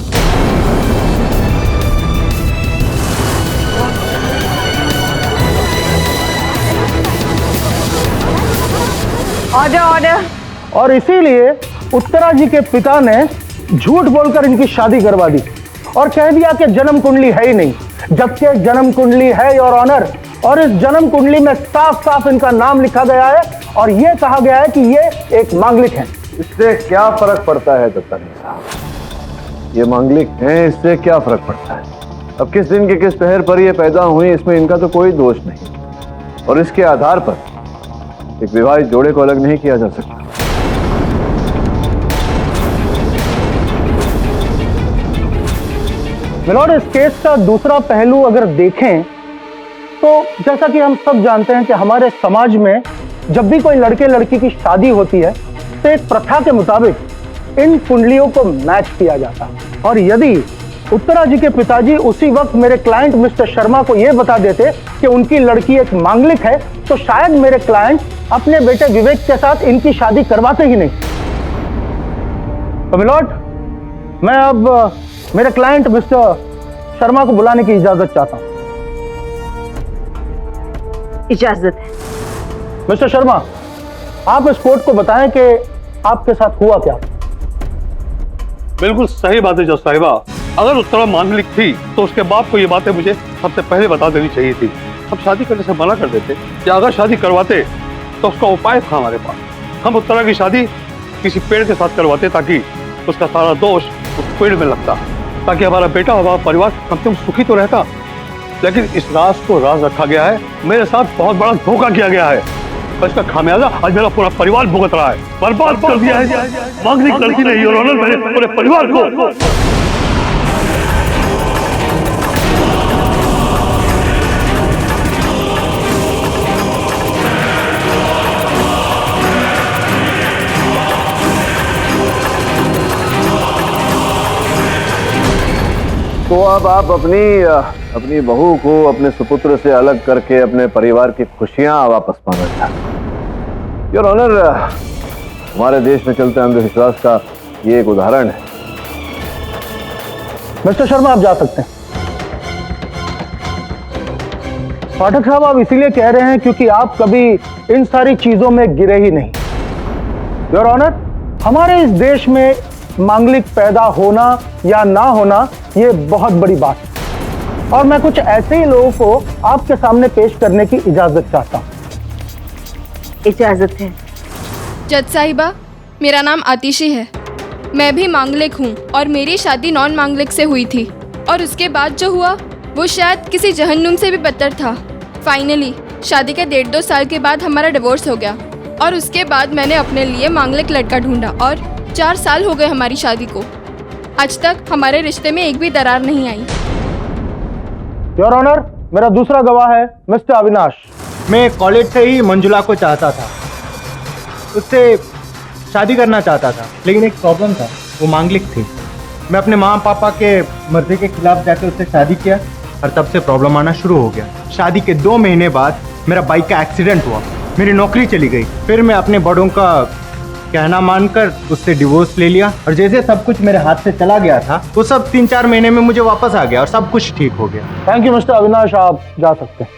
Order order. और इसीलिए उत्तरा जी के पिता ने झूठ बोलकर इनकी शादी करवा दी और कह दिया कि जन्म कुंडली है ही नहीं, जबकि जन्म कुंडली है योर ऑनर। और इस जन्म कुंडली में साफ साफ इनका नाम लिखा गया है और यह कहा गया है कि ये एक मांगलिक है। इससे क्या फर्क पड़ता है दत्तानी साहब? ये मांगलिक हैं, इससे क्या फर्क पड़ता है? अब किस दिन के किस पहर पर ये पैदा हुई, इसमें इनका तो कोई दोष नहीं और इसके आधार पर एक विवाहित जोड़े को अलग नहीं किया जा सकता। मिलॉर्ड, इस केस का दूसरा पहलू अगर देखें तो जैसा कि हम सब जानते हैं कि हमारे समाज में जब भी कोई लड़के लड़की की शादी होती है तो एक प्रथा के मुताबिक इन कुंडलियों को मैच किया जाता है। और यदि उत्तरा जी के पिताजी उसी वक्त मेरे क्लाइंट मिस्टर शर्मा को यह बता देते कि उनकी लड़की एक मांगलिक है तो शायद मेरे क्लाइंट अपने बेटे विवेक के साथ इनकी शादी करवाते ही नहीं। तो मिलॉर्ड, मैं अब मेरे क्लाइंट मिस्टर शर्मा को बुलाने की इजाजत चाहता हूं। इजाजत है। मिस्टर शर्मा, आप इस कोर्ट को बताएं कि आपके साथ हुआ क्या। बिल्कुल सही बात है जज साहिबा। अगर उत्तरा मांगलिक थी तो उसके बाप को ये बातें मुझे सबसे पहले बता देनी चाहिए थी। हम शादी करने से मना कर देते, या अगर शादी करवाते तो उसका उपाय था हमारे पास। हम उत्तरा की शादी किसी पेड़ के साथ करवाते ताकि उसका सारा दोष उस पेड़ में लगता, ताकि हमारा बेटा हमारा परिवार कम से कम सुखी तो रहता। लेकिन इस राज को राज रखा गया है, मेरे साथ बहुत बड़ा धोखा किया गया है और इसका खामियाजा आज मेरा पूरा परिवार भुगत रहा है। बर्बाद कर दिया है मांगलिक लड़की ने योर ऑनर मेरे पूरे परिवार को। तो अब आप अपनी बहू को अपने सुपुत्र से अलग करके अपने परिवार की खुशियां वापस पाना चाहते। योर ऑनर, हमारे देश में चलते अंधविश्वास का ये एक उदाहरण है। मिस्टर शर्मा, आप जा सकते हैं। पाठक साहब, आप इसीलिए कह रहे हैं क्योंकि आप कभी इन सारी चीजों में गिरे ही नहीं। योर ऑनर, हमारे इस देश में मांगलिक पैदा होना या ना होना ये बहुत बड़ी बात है और मैं कुछ ऐसे ही लोगों को आपके सामने पेश करने की इजाजत चाहता हूं। इजाजत है। जज साहिबा, मेरा नाम आतिशी है। मैं भी मांगलिक हूँ और मेरी शादी नॉन मांगलिक से हुई थी और उसके बाद जो हुआ वो शायद किसी जहन्नुम से भी बदतर था। फाइनली शादी के 1.5-2 साल के बाद हमारा डिवोर्स हो गया और उसके बाद मैंने अपने लिए मांगलिक लड़का ढूंढा और 4 साल हो गए हमारी शादी को। आज तक हमारे रिश्ते में एक भी दरार नहीं आई। योर ऑनर, मेरा दूसरा गवाह है मिस्टर अविनाश। मैं कॉलेज से ही मंजुला को चाहता था, उससे शादी करना चाहता था, लेकिन एक प्रॉब्लम था, वो मांगलिक थी। मैं अपने माँ पापा के मर्जी के खिलाफ जाकर उससे शादी किया और तब से प्रॉब्लम आना शुरू हो गया। शादी के 2 महीने बाद मेरा बाइक का एक्सीडेंट हुआ, मेरी नौकरी चली गई। फिर मैं अपने बड़ों का कहना मानकर उससे डिवोर्स ले लिया और जैसे सब कुछ मेरे हाथ से चला गया था वो सब 3-4 महीने में मुझे वापस आ गया और सब कुछ ठीक हो गया। थैंक यू मिस्टर अविनाश, आप जा सकते हैं।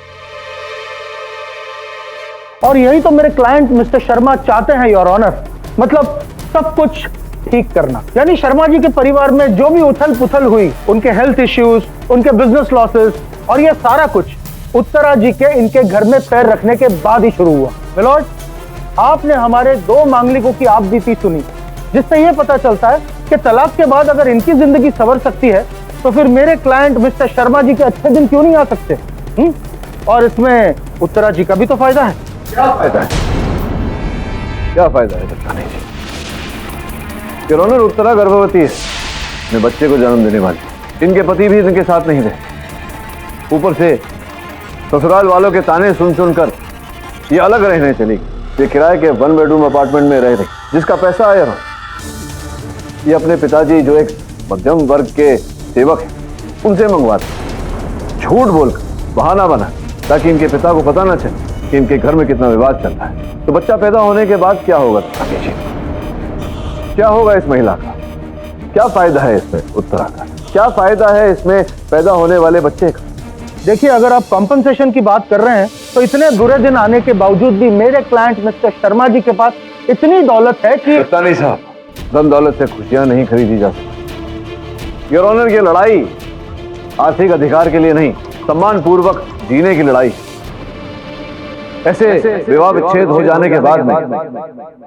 और यही तो मेरे क्लाइंट मिस्टर शर्मा चाहते हैं योर ऑनर, मतलब सब कुछ ठीक करना। यानी शर्मा जी के परिवार में जो भी उथल पुथल हुई, उनके हेल्थ इश्यूज, उनके बिजनेस लॉसेस और ये सारा कुछ उत्तरा जी के इनके घर में पैर रखने के बाद ही शुरू हुआ। मिलॉर्ड, आपने हमारे 2 मांगलिकों की आपबीती सुनी, जिससे यह पता चलता है कि तलाक के बाद अगर इनकी जिंदगी संवर सकती है तो फिर मेरे क्लाइंट मिस्टर शर्मा जी के अच्छे दिन क्यों नहीं आ सकते? और इसमें उत्तरा जी का भी तो फायदा है। क्या फायदा है? क्या फायदा है बताने जी? योर ऑनर, उत्तरा गर्भवती है, अपने बच्चे को जन्म देने वाली। इनके पति भी इनके साथ नहीं थे। ऊपर से ससुराल वालों के ताने सुन सुनकर ये अलग रहने चली। ये किराए के 1 बेडरूम अपार्टमेंट में रह रही, जिसका पैसा आया रहा। ये अपने पिताजी जो एक मध्यम वर्ग के सेवक हैं, उनसे मंगवाते, झूठ बोलकर, बहाना बना, ताकि इनके पिता को पता ना चले कि इनके घर में कितना विवाद चल रहा है। तो बच्चा पैदा होने के बाद क्या होगा जी? क्या होगा इस महिला का? क्या फायदा है इसमें उत्तरा का? क्या फायदा है इसमें पैदा होने वाले बच्चे का? देखिए, अगर आप कॉम्पनसेशन की बात कर रहे हैं तो इतने बुरे दिन आने के बावजूद भी मेरे क्लाइंट मिस्टर शर्मा जी के पास इतनी दौलत है कि नहीं साहब, धन दौलत से खुशियां नहीं खरीदी जा सकती। योर ऑनर, ये लड़ाई आर्थिक अधिकार के लिए नहीं, सम्मान पूर्वक जीने की लड़ाई। ऐसे विवाह विच्छेद हो जाने के बाद में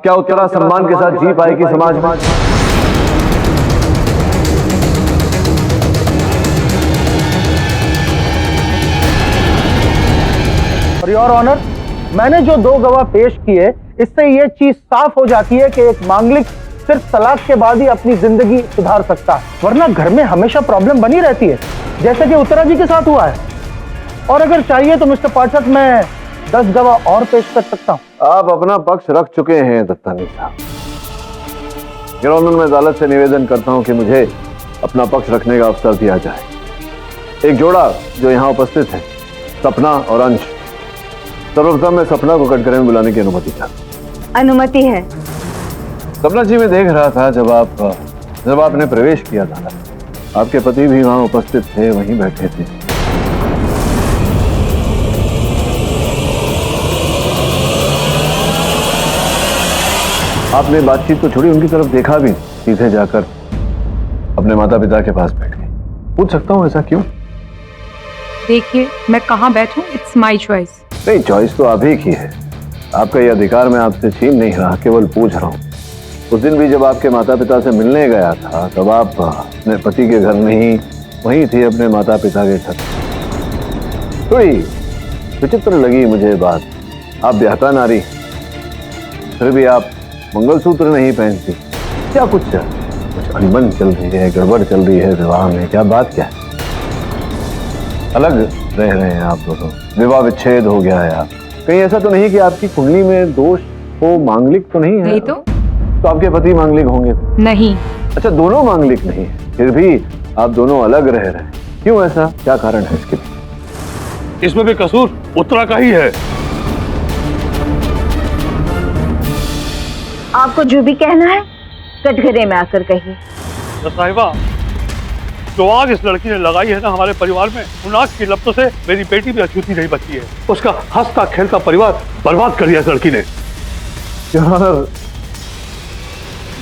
क्या उत्तरा सम्मान के साथ जी पाएगी समाज में? और योर ऑनर, मैंने जो 2 गवाह पेश किए, इससे ये चीज साफ हो जाती है कि एक मांगलिक सिर्फ तलाक के बाद ही अपनी जिंदगी सुधार सकता है, वरना घर में हमेशा प्रॉब्लम बनी रहती है, जैसे कि उत्तरा जी के साथ हुआ है। और अगर चाहिए तो मिस्टर पाठक, मैं 10 गवाह और पेश कर सकता हूं। आप अपना पक्ष रख चुके हैं दत्तानी साहब। योर ऑनर, मैं अदालत से निवेदन करता हूं कि मुझे अपना पक्ष रखने का अवसर दिया जाए। एक जोड़ा जो यहाँ उपस्थित है, सपना और अंश। सर्वप्रथम मैं सपना को कटघरे में बुलाने की अनुमति चाहता। अनुमति है। सपना जी, मैं देख रहा था जब आपने प्रवेश किया था, आपके पति भी वहां उपस्थित थे, वहीं बैठे थे। आपने बातचीत तो छोड़ी, उनकी तरफ देखा भी, सीधे जाकर अपने माता पिता के पास बैठ गए। पूछ सकता हूँ ऐसा क्यों? देखिए, मैं कहाँ बैठूं, इट्स माय चॉइस। नहीं, चॉइस तो आप ही की है, आपका ये अधिकार मैं आपसे छीन नहीं रहा, केवल पूछ रहा हूँ। उस दिन भी जब आपके माता पिता से मिलने गया था, तब आप अपने पति के घर नहीं, वहीं थे अपने माता पिता के घर। थोड़ी विचित्र लगी मुझे बात। आप ब्याहता नारी, फिर भी आप मंगलसूत्र नहीं पहनती। क्या कुछ अनबन चल रही है, गड़बड़ चल रही है विवाह में? क्या बात क्या है? अलग रह रहे हैं आप दोनों, विवाह विच्छेद हो गया है। आप कहीं ऐसा तो नहीं कि आपकी कुंडली में दोष हो, मांगलिक तो नहीं है? नहीं तो आपके पति मांगलिक होंगे? नहीं। अच्छा, दोनों मांगलिक नहीं है, फिर भी आप दोनों अलग रह रहे हैं, क्यों? ऐसा क्या कारण है इसके? इसमें भी कसूर उत्तरा का ही है। आपको जो भी कहना है कटघरे में आकर कहिए। साहिबा, जो आग इस लड़की ने लगाई है ना हमारे परिवार में, उन आग की लपटों से मेरी बेटी भी अछूती नहीं बची है। उसका हंसता खेलता परिवार बर्बाद कर दिया इस लड़की ने।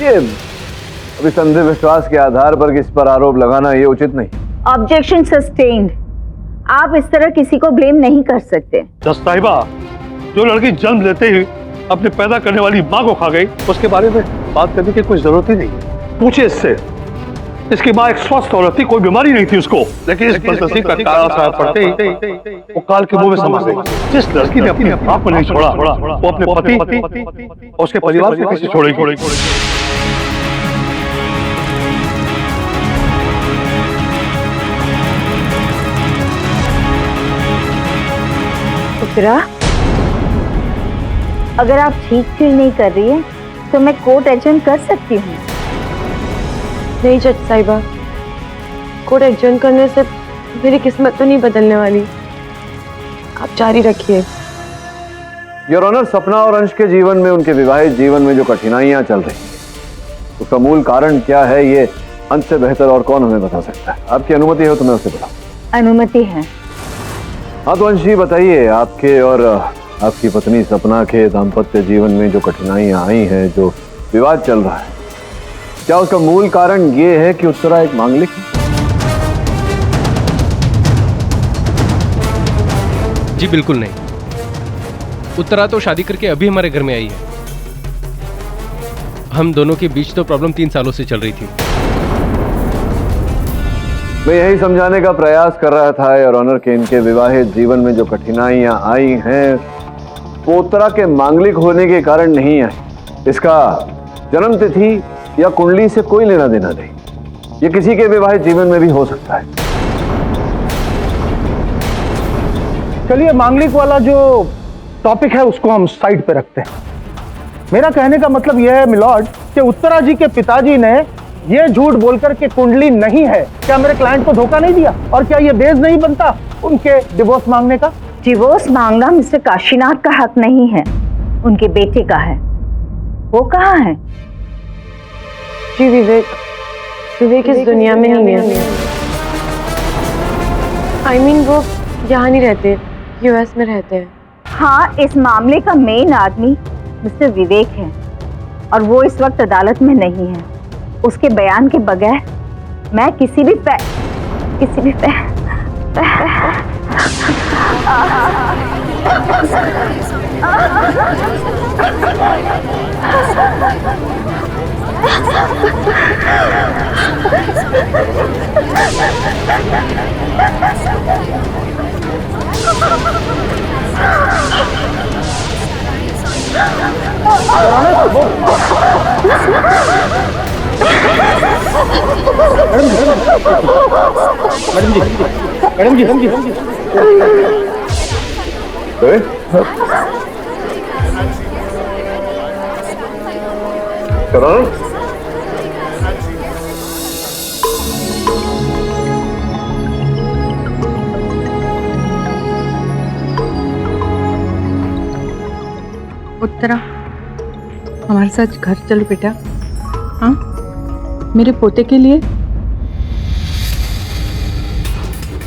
ये अभी संदेह विश्वास के आधार पर इस पर आरोप लगाना ये उचित नहीं। Objection sustained. आप इस तरह किसी को ब्लेम नहीं कर सकते। साहिबा, जो लड़की जन्म लेते ही अपने पैदा करने वाली माँ को खा गई, उसके बारे में बात करने की कोई जरूरत ही नहीं। पूछे इससे, इसकी माँ एक स्वस्थ औरत थी, कोई बीमारी नहीं थी उसको, लेकिन इस बदनसीब का काला साया पड़ते ही वो काल के मुंह में समा गई। जिस लड़की ने अपने बाप को नहीं छोड़ा, वो अपने पति और उसके परिवार को कैसे छोड़ेगी? उत्तरा, अगर आप ठीक फील नहीं कर रही है तो मैं कोर्ट एडजर्न कर सकती हूँ। नहीं जज साहिबा, कोर्ट एडजर्न करने से मेरी किस्मत तो नहीं बदलने वाली। आप जारी रखिए। योर ऑनर, सपना और अंश के जीवन में, उनके विवाहित जीवन में जो कठिनाइयां चल रही हैं, उसका मूल कारण क्या है, ये अंश से बेहतर और कौन हमें बता सकता है? आपकी अनुमति हो तो मैं उसे बताऊं। अनुमति है। हाँ तो अंश जी बताइए, आपके और आपकी पत्नी सपना के दाम्पत्य जीवन में जो कठिनाइयां आई हैं, जो विवाद चल रहा है, क्या उसका मूल कारण ये है कि उत्तरा एक मांगलिक है? जी बिल्कुल नहीं। उत्तरा तो शादी करके अभी हमारे घर में आई है। हम दोनों के बीच तो प्रॉब्लम 3 सालों से चल रही थी। मैं यही समझाने का प्रयास कर रहा था योर ऑनर के इनके विवाहित जीवन में जो कठिनाइयां आई हैं वो उत्तरा के मांगलिक होने के कारण नहीं आई। इसका जन्म तिथि या कुंडली से कोई लेना देना नहीं। ये किसी के विवाहित जीवन में भी हो सकता है। चलिए मांगलिक वाला जो टॉपिक है उसको हम साइड पे रखते हैं। मेरा कहने का मतलब यह है मिलॉर्ड कि उत्तरा जी के पिताजी ने यह झूठ बोलकर के कुंडली नहीं है, क्या मेरे क्लाइंट को धोखा नहीं दिया? और क्या यह बेस नहीं बनता उनके डिवोर्स मांगने का? डिवोर्स मांगना मिस्टर काशीनाथ का हक नहीं है, उनके बेटे का है। वो कहाँ है? जी विवेक इस दुनिया में नहीं है। I mean, वो यहाँ नहीं रहते, यूएस में रहते हैं। हाँ, इस मामले का मेन आदमी मिस्टर विवेक है और वो इस वक्त अदालत में नहीं है। उसके बयान के बगैर मैं किसी भी मैडम जी उत्तरा, हमारे साथ घर चलो बेटा। हाँ, मेरे पोते के लिए।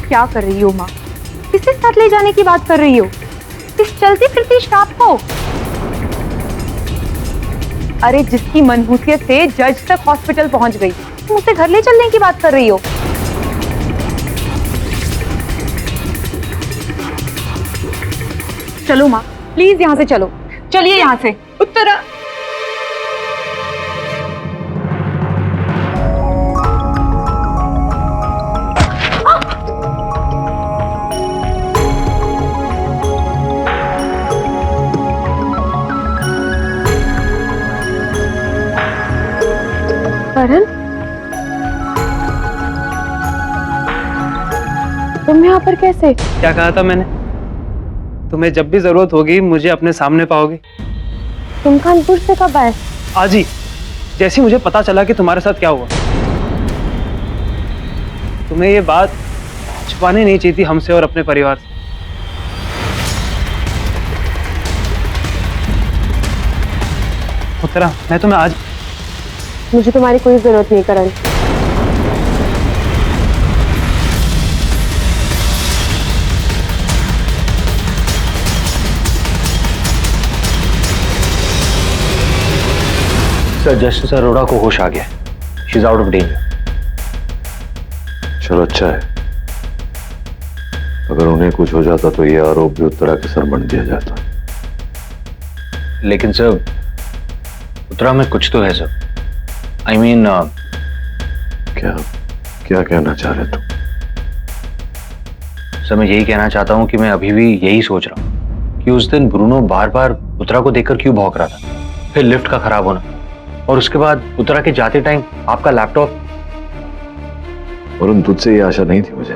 क्या कर रही हो माँ? किसके साथ ले जाने की बात कर रही हो? इस चलती फिरती श्राप को? अरे जिसकी मनहूसियत से जज तक हॉस्पिटल पहुंच गई, तुम उसे घर ले चलने की बात कर रही हो? चलो माँ, प्लीज यहाँ से चलो। चलिए यहाँ से। उत्तरा, करण, तुम यहाँ पर कैसे? क्या कहा था मैंने? तुम्हें जब भी जरूरत होगी मुझे अपने सामने पाओगे। तुम कानपुर से कब आए? आज ही, जैसे मुझे पता चला कि तुम्हारे साथ क्या हुआ। तुम्हें ये बात छुपानी नहीं चाहिए थी हमसे और अपने परिवार से। उत्तरा, मैं तुम्हें आज मुझे तुम्हारी कोई जरूरत नहीं करण। सर, जस्टिस अरोड़ा को होश आ गया। She is out of danger. चलो अच्छा है। अगर उन्हें कुछ हो जाता तो ये आरोप भी उत्तरा के सर बन दिया जाता। लेकिन सर, उत्तरा में कुछ तो है सर। I mean, क्या कहना चाह रहे तुम? सर, मैं यही कहना चाहता हूं कि मैं अभी भी यही सोच रहा हूं कि उस दिन ब्रूनो बार बार उत्तरा को देखकर क्यों भौंक रहा था, फिर लिफ्ट का खराब होना, और उसके बाद उत्तरा के जाते टाइम आपका लैपटॉप। वरुण, तुझसे ये आशा नहीं थी मुझे।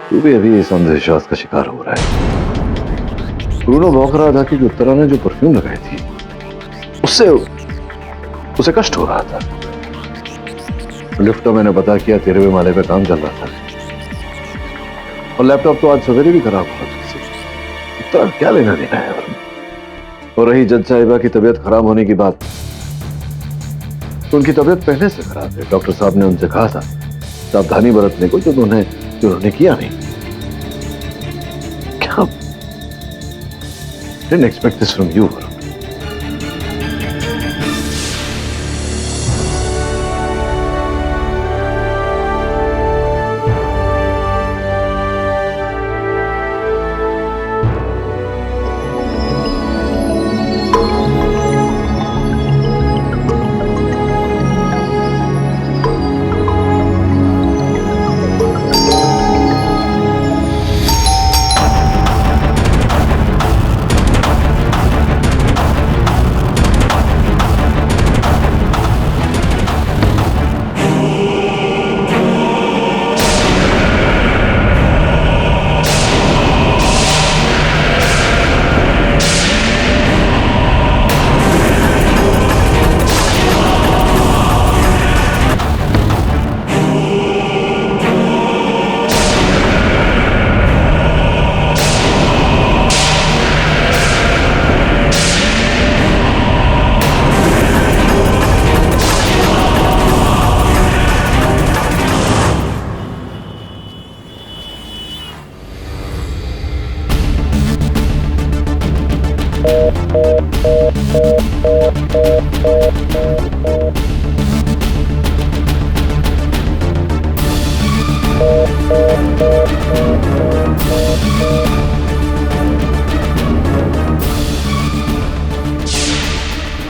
तू भी अभी इस अंधविश्वास का शिकार हो रहा है। ब्रूनो भौंक रहा था कि उत्तरा ने जो परफ्यूम लगाई थी उससे उसे कष्ट हो रहा था। लिफ्ट का मैंने पता किया, 13वें माले पे काम चल रहा था और लैपटॉप तो आज सवेरे भी खराब हुआ। उत्तरा क्या लेना देना है? और रही जज साहिबा की तबीयत खराब होने की बात, तो उनकी तबीयत पहले से खराब है। डॉक्टर साहब ने उनसे कहा था सावधानी बरतने को, जो उन्होंने किया नहीं। क्या? Didn't expect this from you.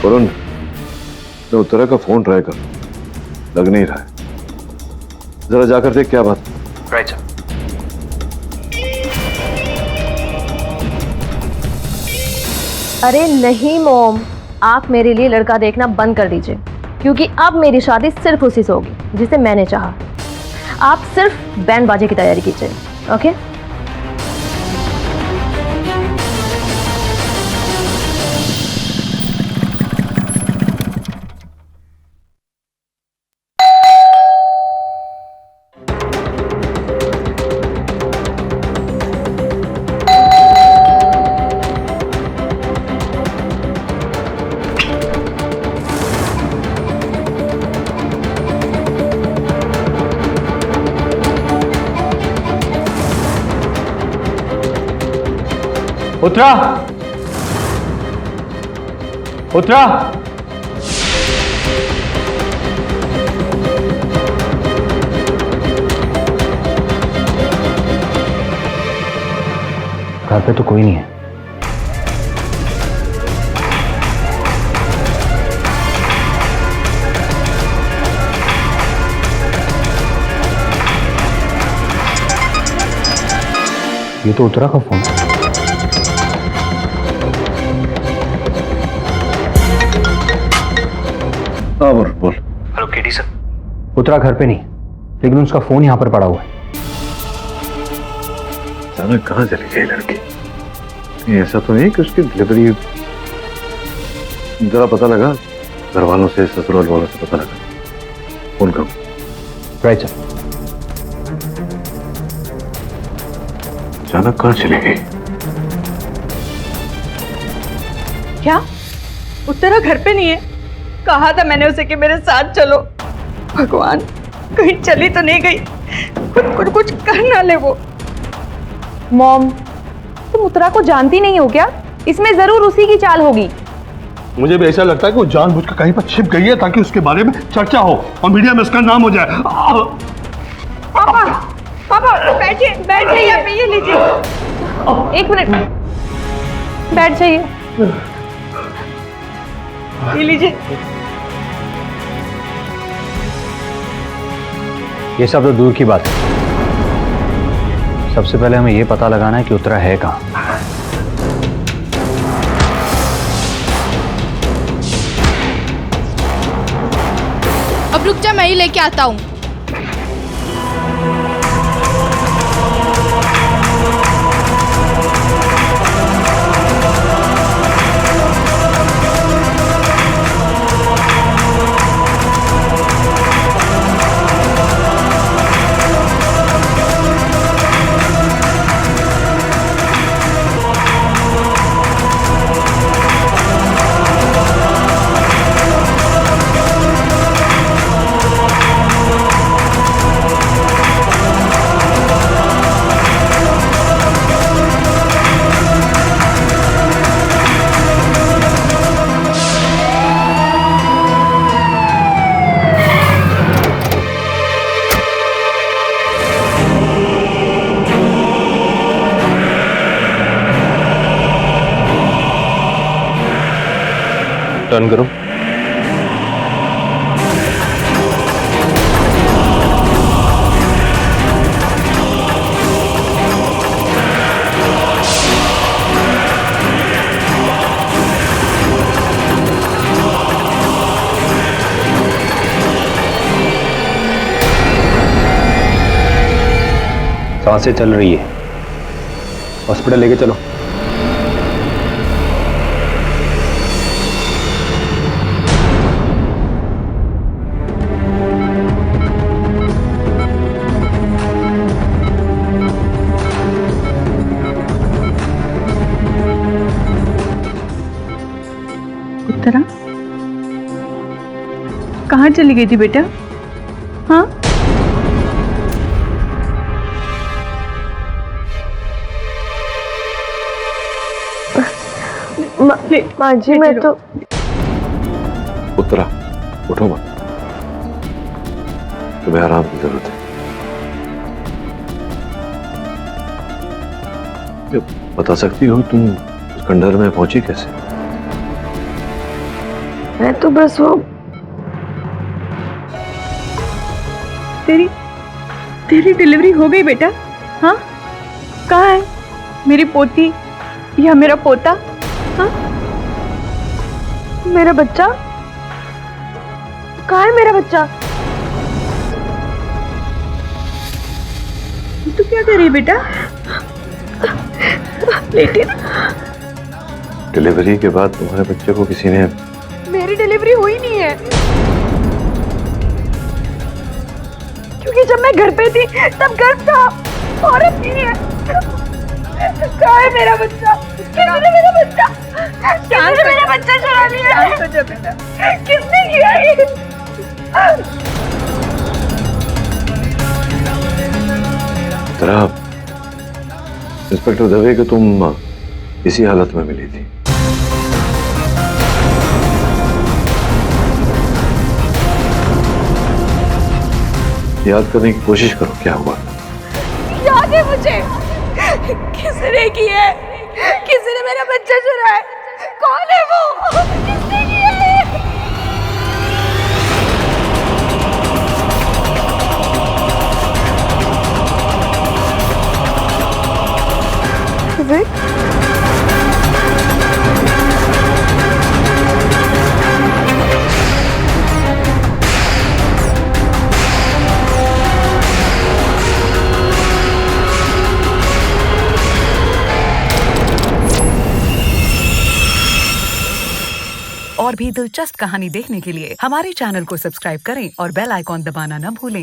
Varun, मैं उत्तरा का फोन ट्राई कर, लग नहीं रहा है। जरा जाकर देख क्या बात। Right sir. अरे नहीं मॉम, आप मेरे लिए लड़का देखना बंद कर दीजिए, क्योंकि अब मेरी शादी सिर्फ उसी से होगी जिसे मैंने चाहा। आप सिर्फ बैंड बाजे की तैयारी कीजिए, ओके? उत्तरा, उत्तरा, घर पे तो कोई नहीं है। ये तो उत्तरा का फोन है। हाँ बोल। Hello KD sir. उत्तरा घर पे नहीं, लेकिन उसका फोन यहाँ पर पड़ा हुआ है। अचानक कहाँ चली गई लड़की? नहीं, ऐसा तो नहीं कि उसकी डिलीवरी। जरा पता लगा, घर वालों से, ससुराल वालों से पता लगा। फोन करो। Right sir. अचानक कहाँ चली गई? क्या उत्तरा घर पे नहीं है? कहा था मैंने उसे कि मेरे साथ चलो। भगवान, कहीं चली तो नहीं गई? कुछ कर ना ले वो। मॉम, तुम उत्तरा को जानती नहीं हो क्या? इसमें जरूर उसी की चाल होगी। मुझे भी ऐसा लगता है कि वो जानबूझकर कहीं पर छिप गई है ताकि उसके बारे में चर्चा हो और मीडिया में उसका नाम हो जाए। पापा, पापा बैठिए, बैठिए यहाँ पे, ये लीजिए। एक मिनट, बैठ जाइए। ये लीजिए। ये सब तो दूर की बात है। सबसे पहले हमें ये पता लगाना है कि उत्तरा है कहाँ। अब रुक जा, मैं ही लेके आता हूँ। टर्न करो। सांसें चल रही है, हॉस्पिटल लेके चलो। उत्तरा कहाँ चली गई थी बेटा? हाँ, माँ जी, मैं तो उत्तरा, उठो मत, तुम्हें आराम की जरूरत है। बता सकती हो तुम उस खंडहर में पहुंची कैसे? मैं तो बस वो तेरी डिलीवरी हो गई बेटा? हाँ, कहाँ है मेरी पोती या मेरा पोता? हाँ, मेरा बच्चा कहाँ है? मेरा बच्चा तू क्या कर रही है बेटा? लेटे ना। डिलीवरी के बाद तुम्हारे बच्चे को किसी ने मेरी डिलीवरी हुई नहीं है, क्योंकि जब मैं घर पे थी तब गर्भ था और अब नहीं है। कहाँ है मेरा बच्चा? किसने मेरा बच्चा? किसने मेरा बच्चा चुरा लिया है? किसने किया ये? तरह इंस्पेक्टर दवे कि तुम इसी हालत में मिली थी। याद करने की कोशिश करो क्या हुआ। याद है मुझे, किसने की है? किसी ने मेरा बच्चा चुराया है। कौन है वो? किसने किया है? विवेक? और भी दिलचस्प कहानी देखने के लिए हमारे चैनल को सब्सक्राइब करें और बेल आइकॉन दबाना न भूलें।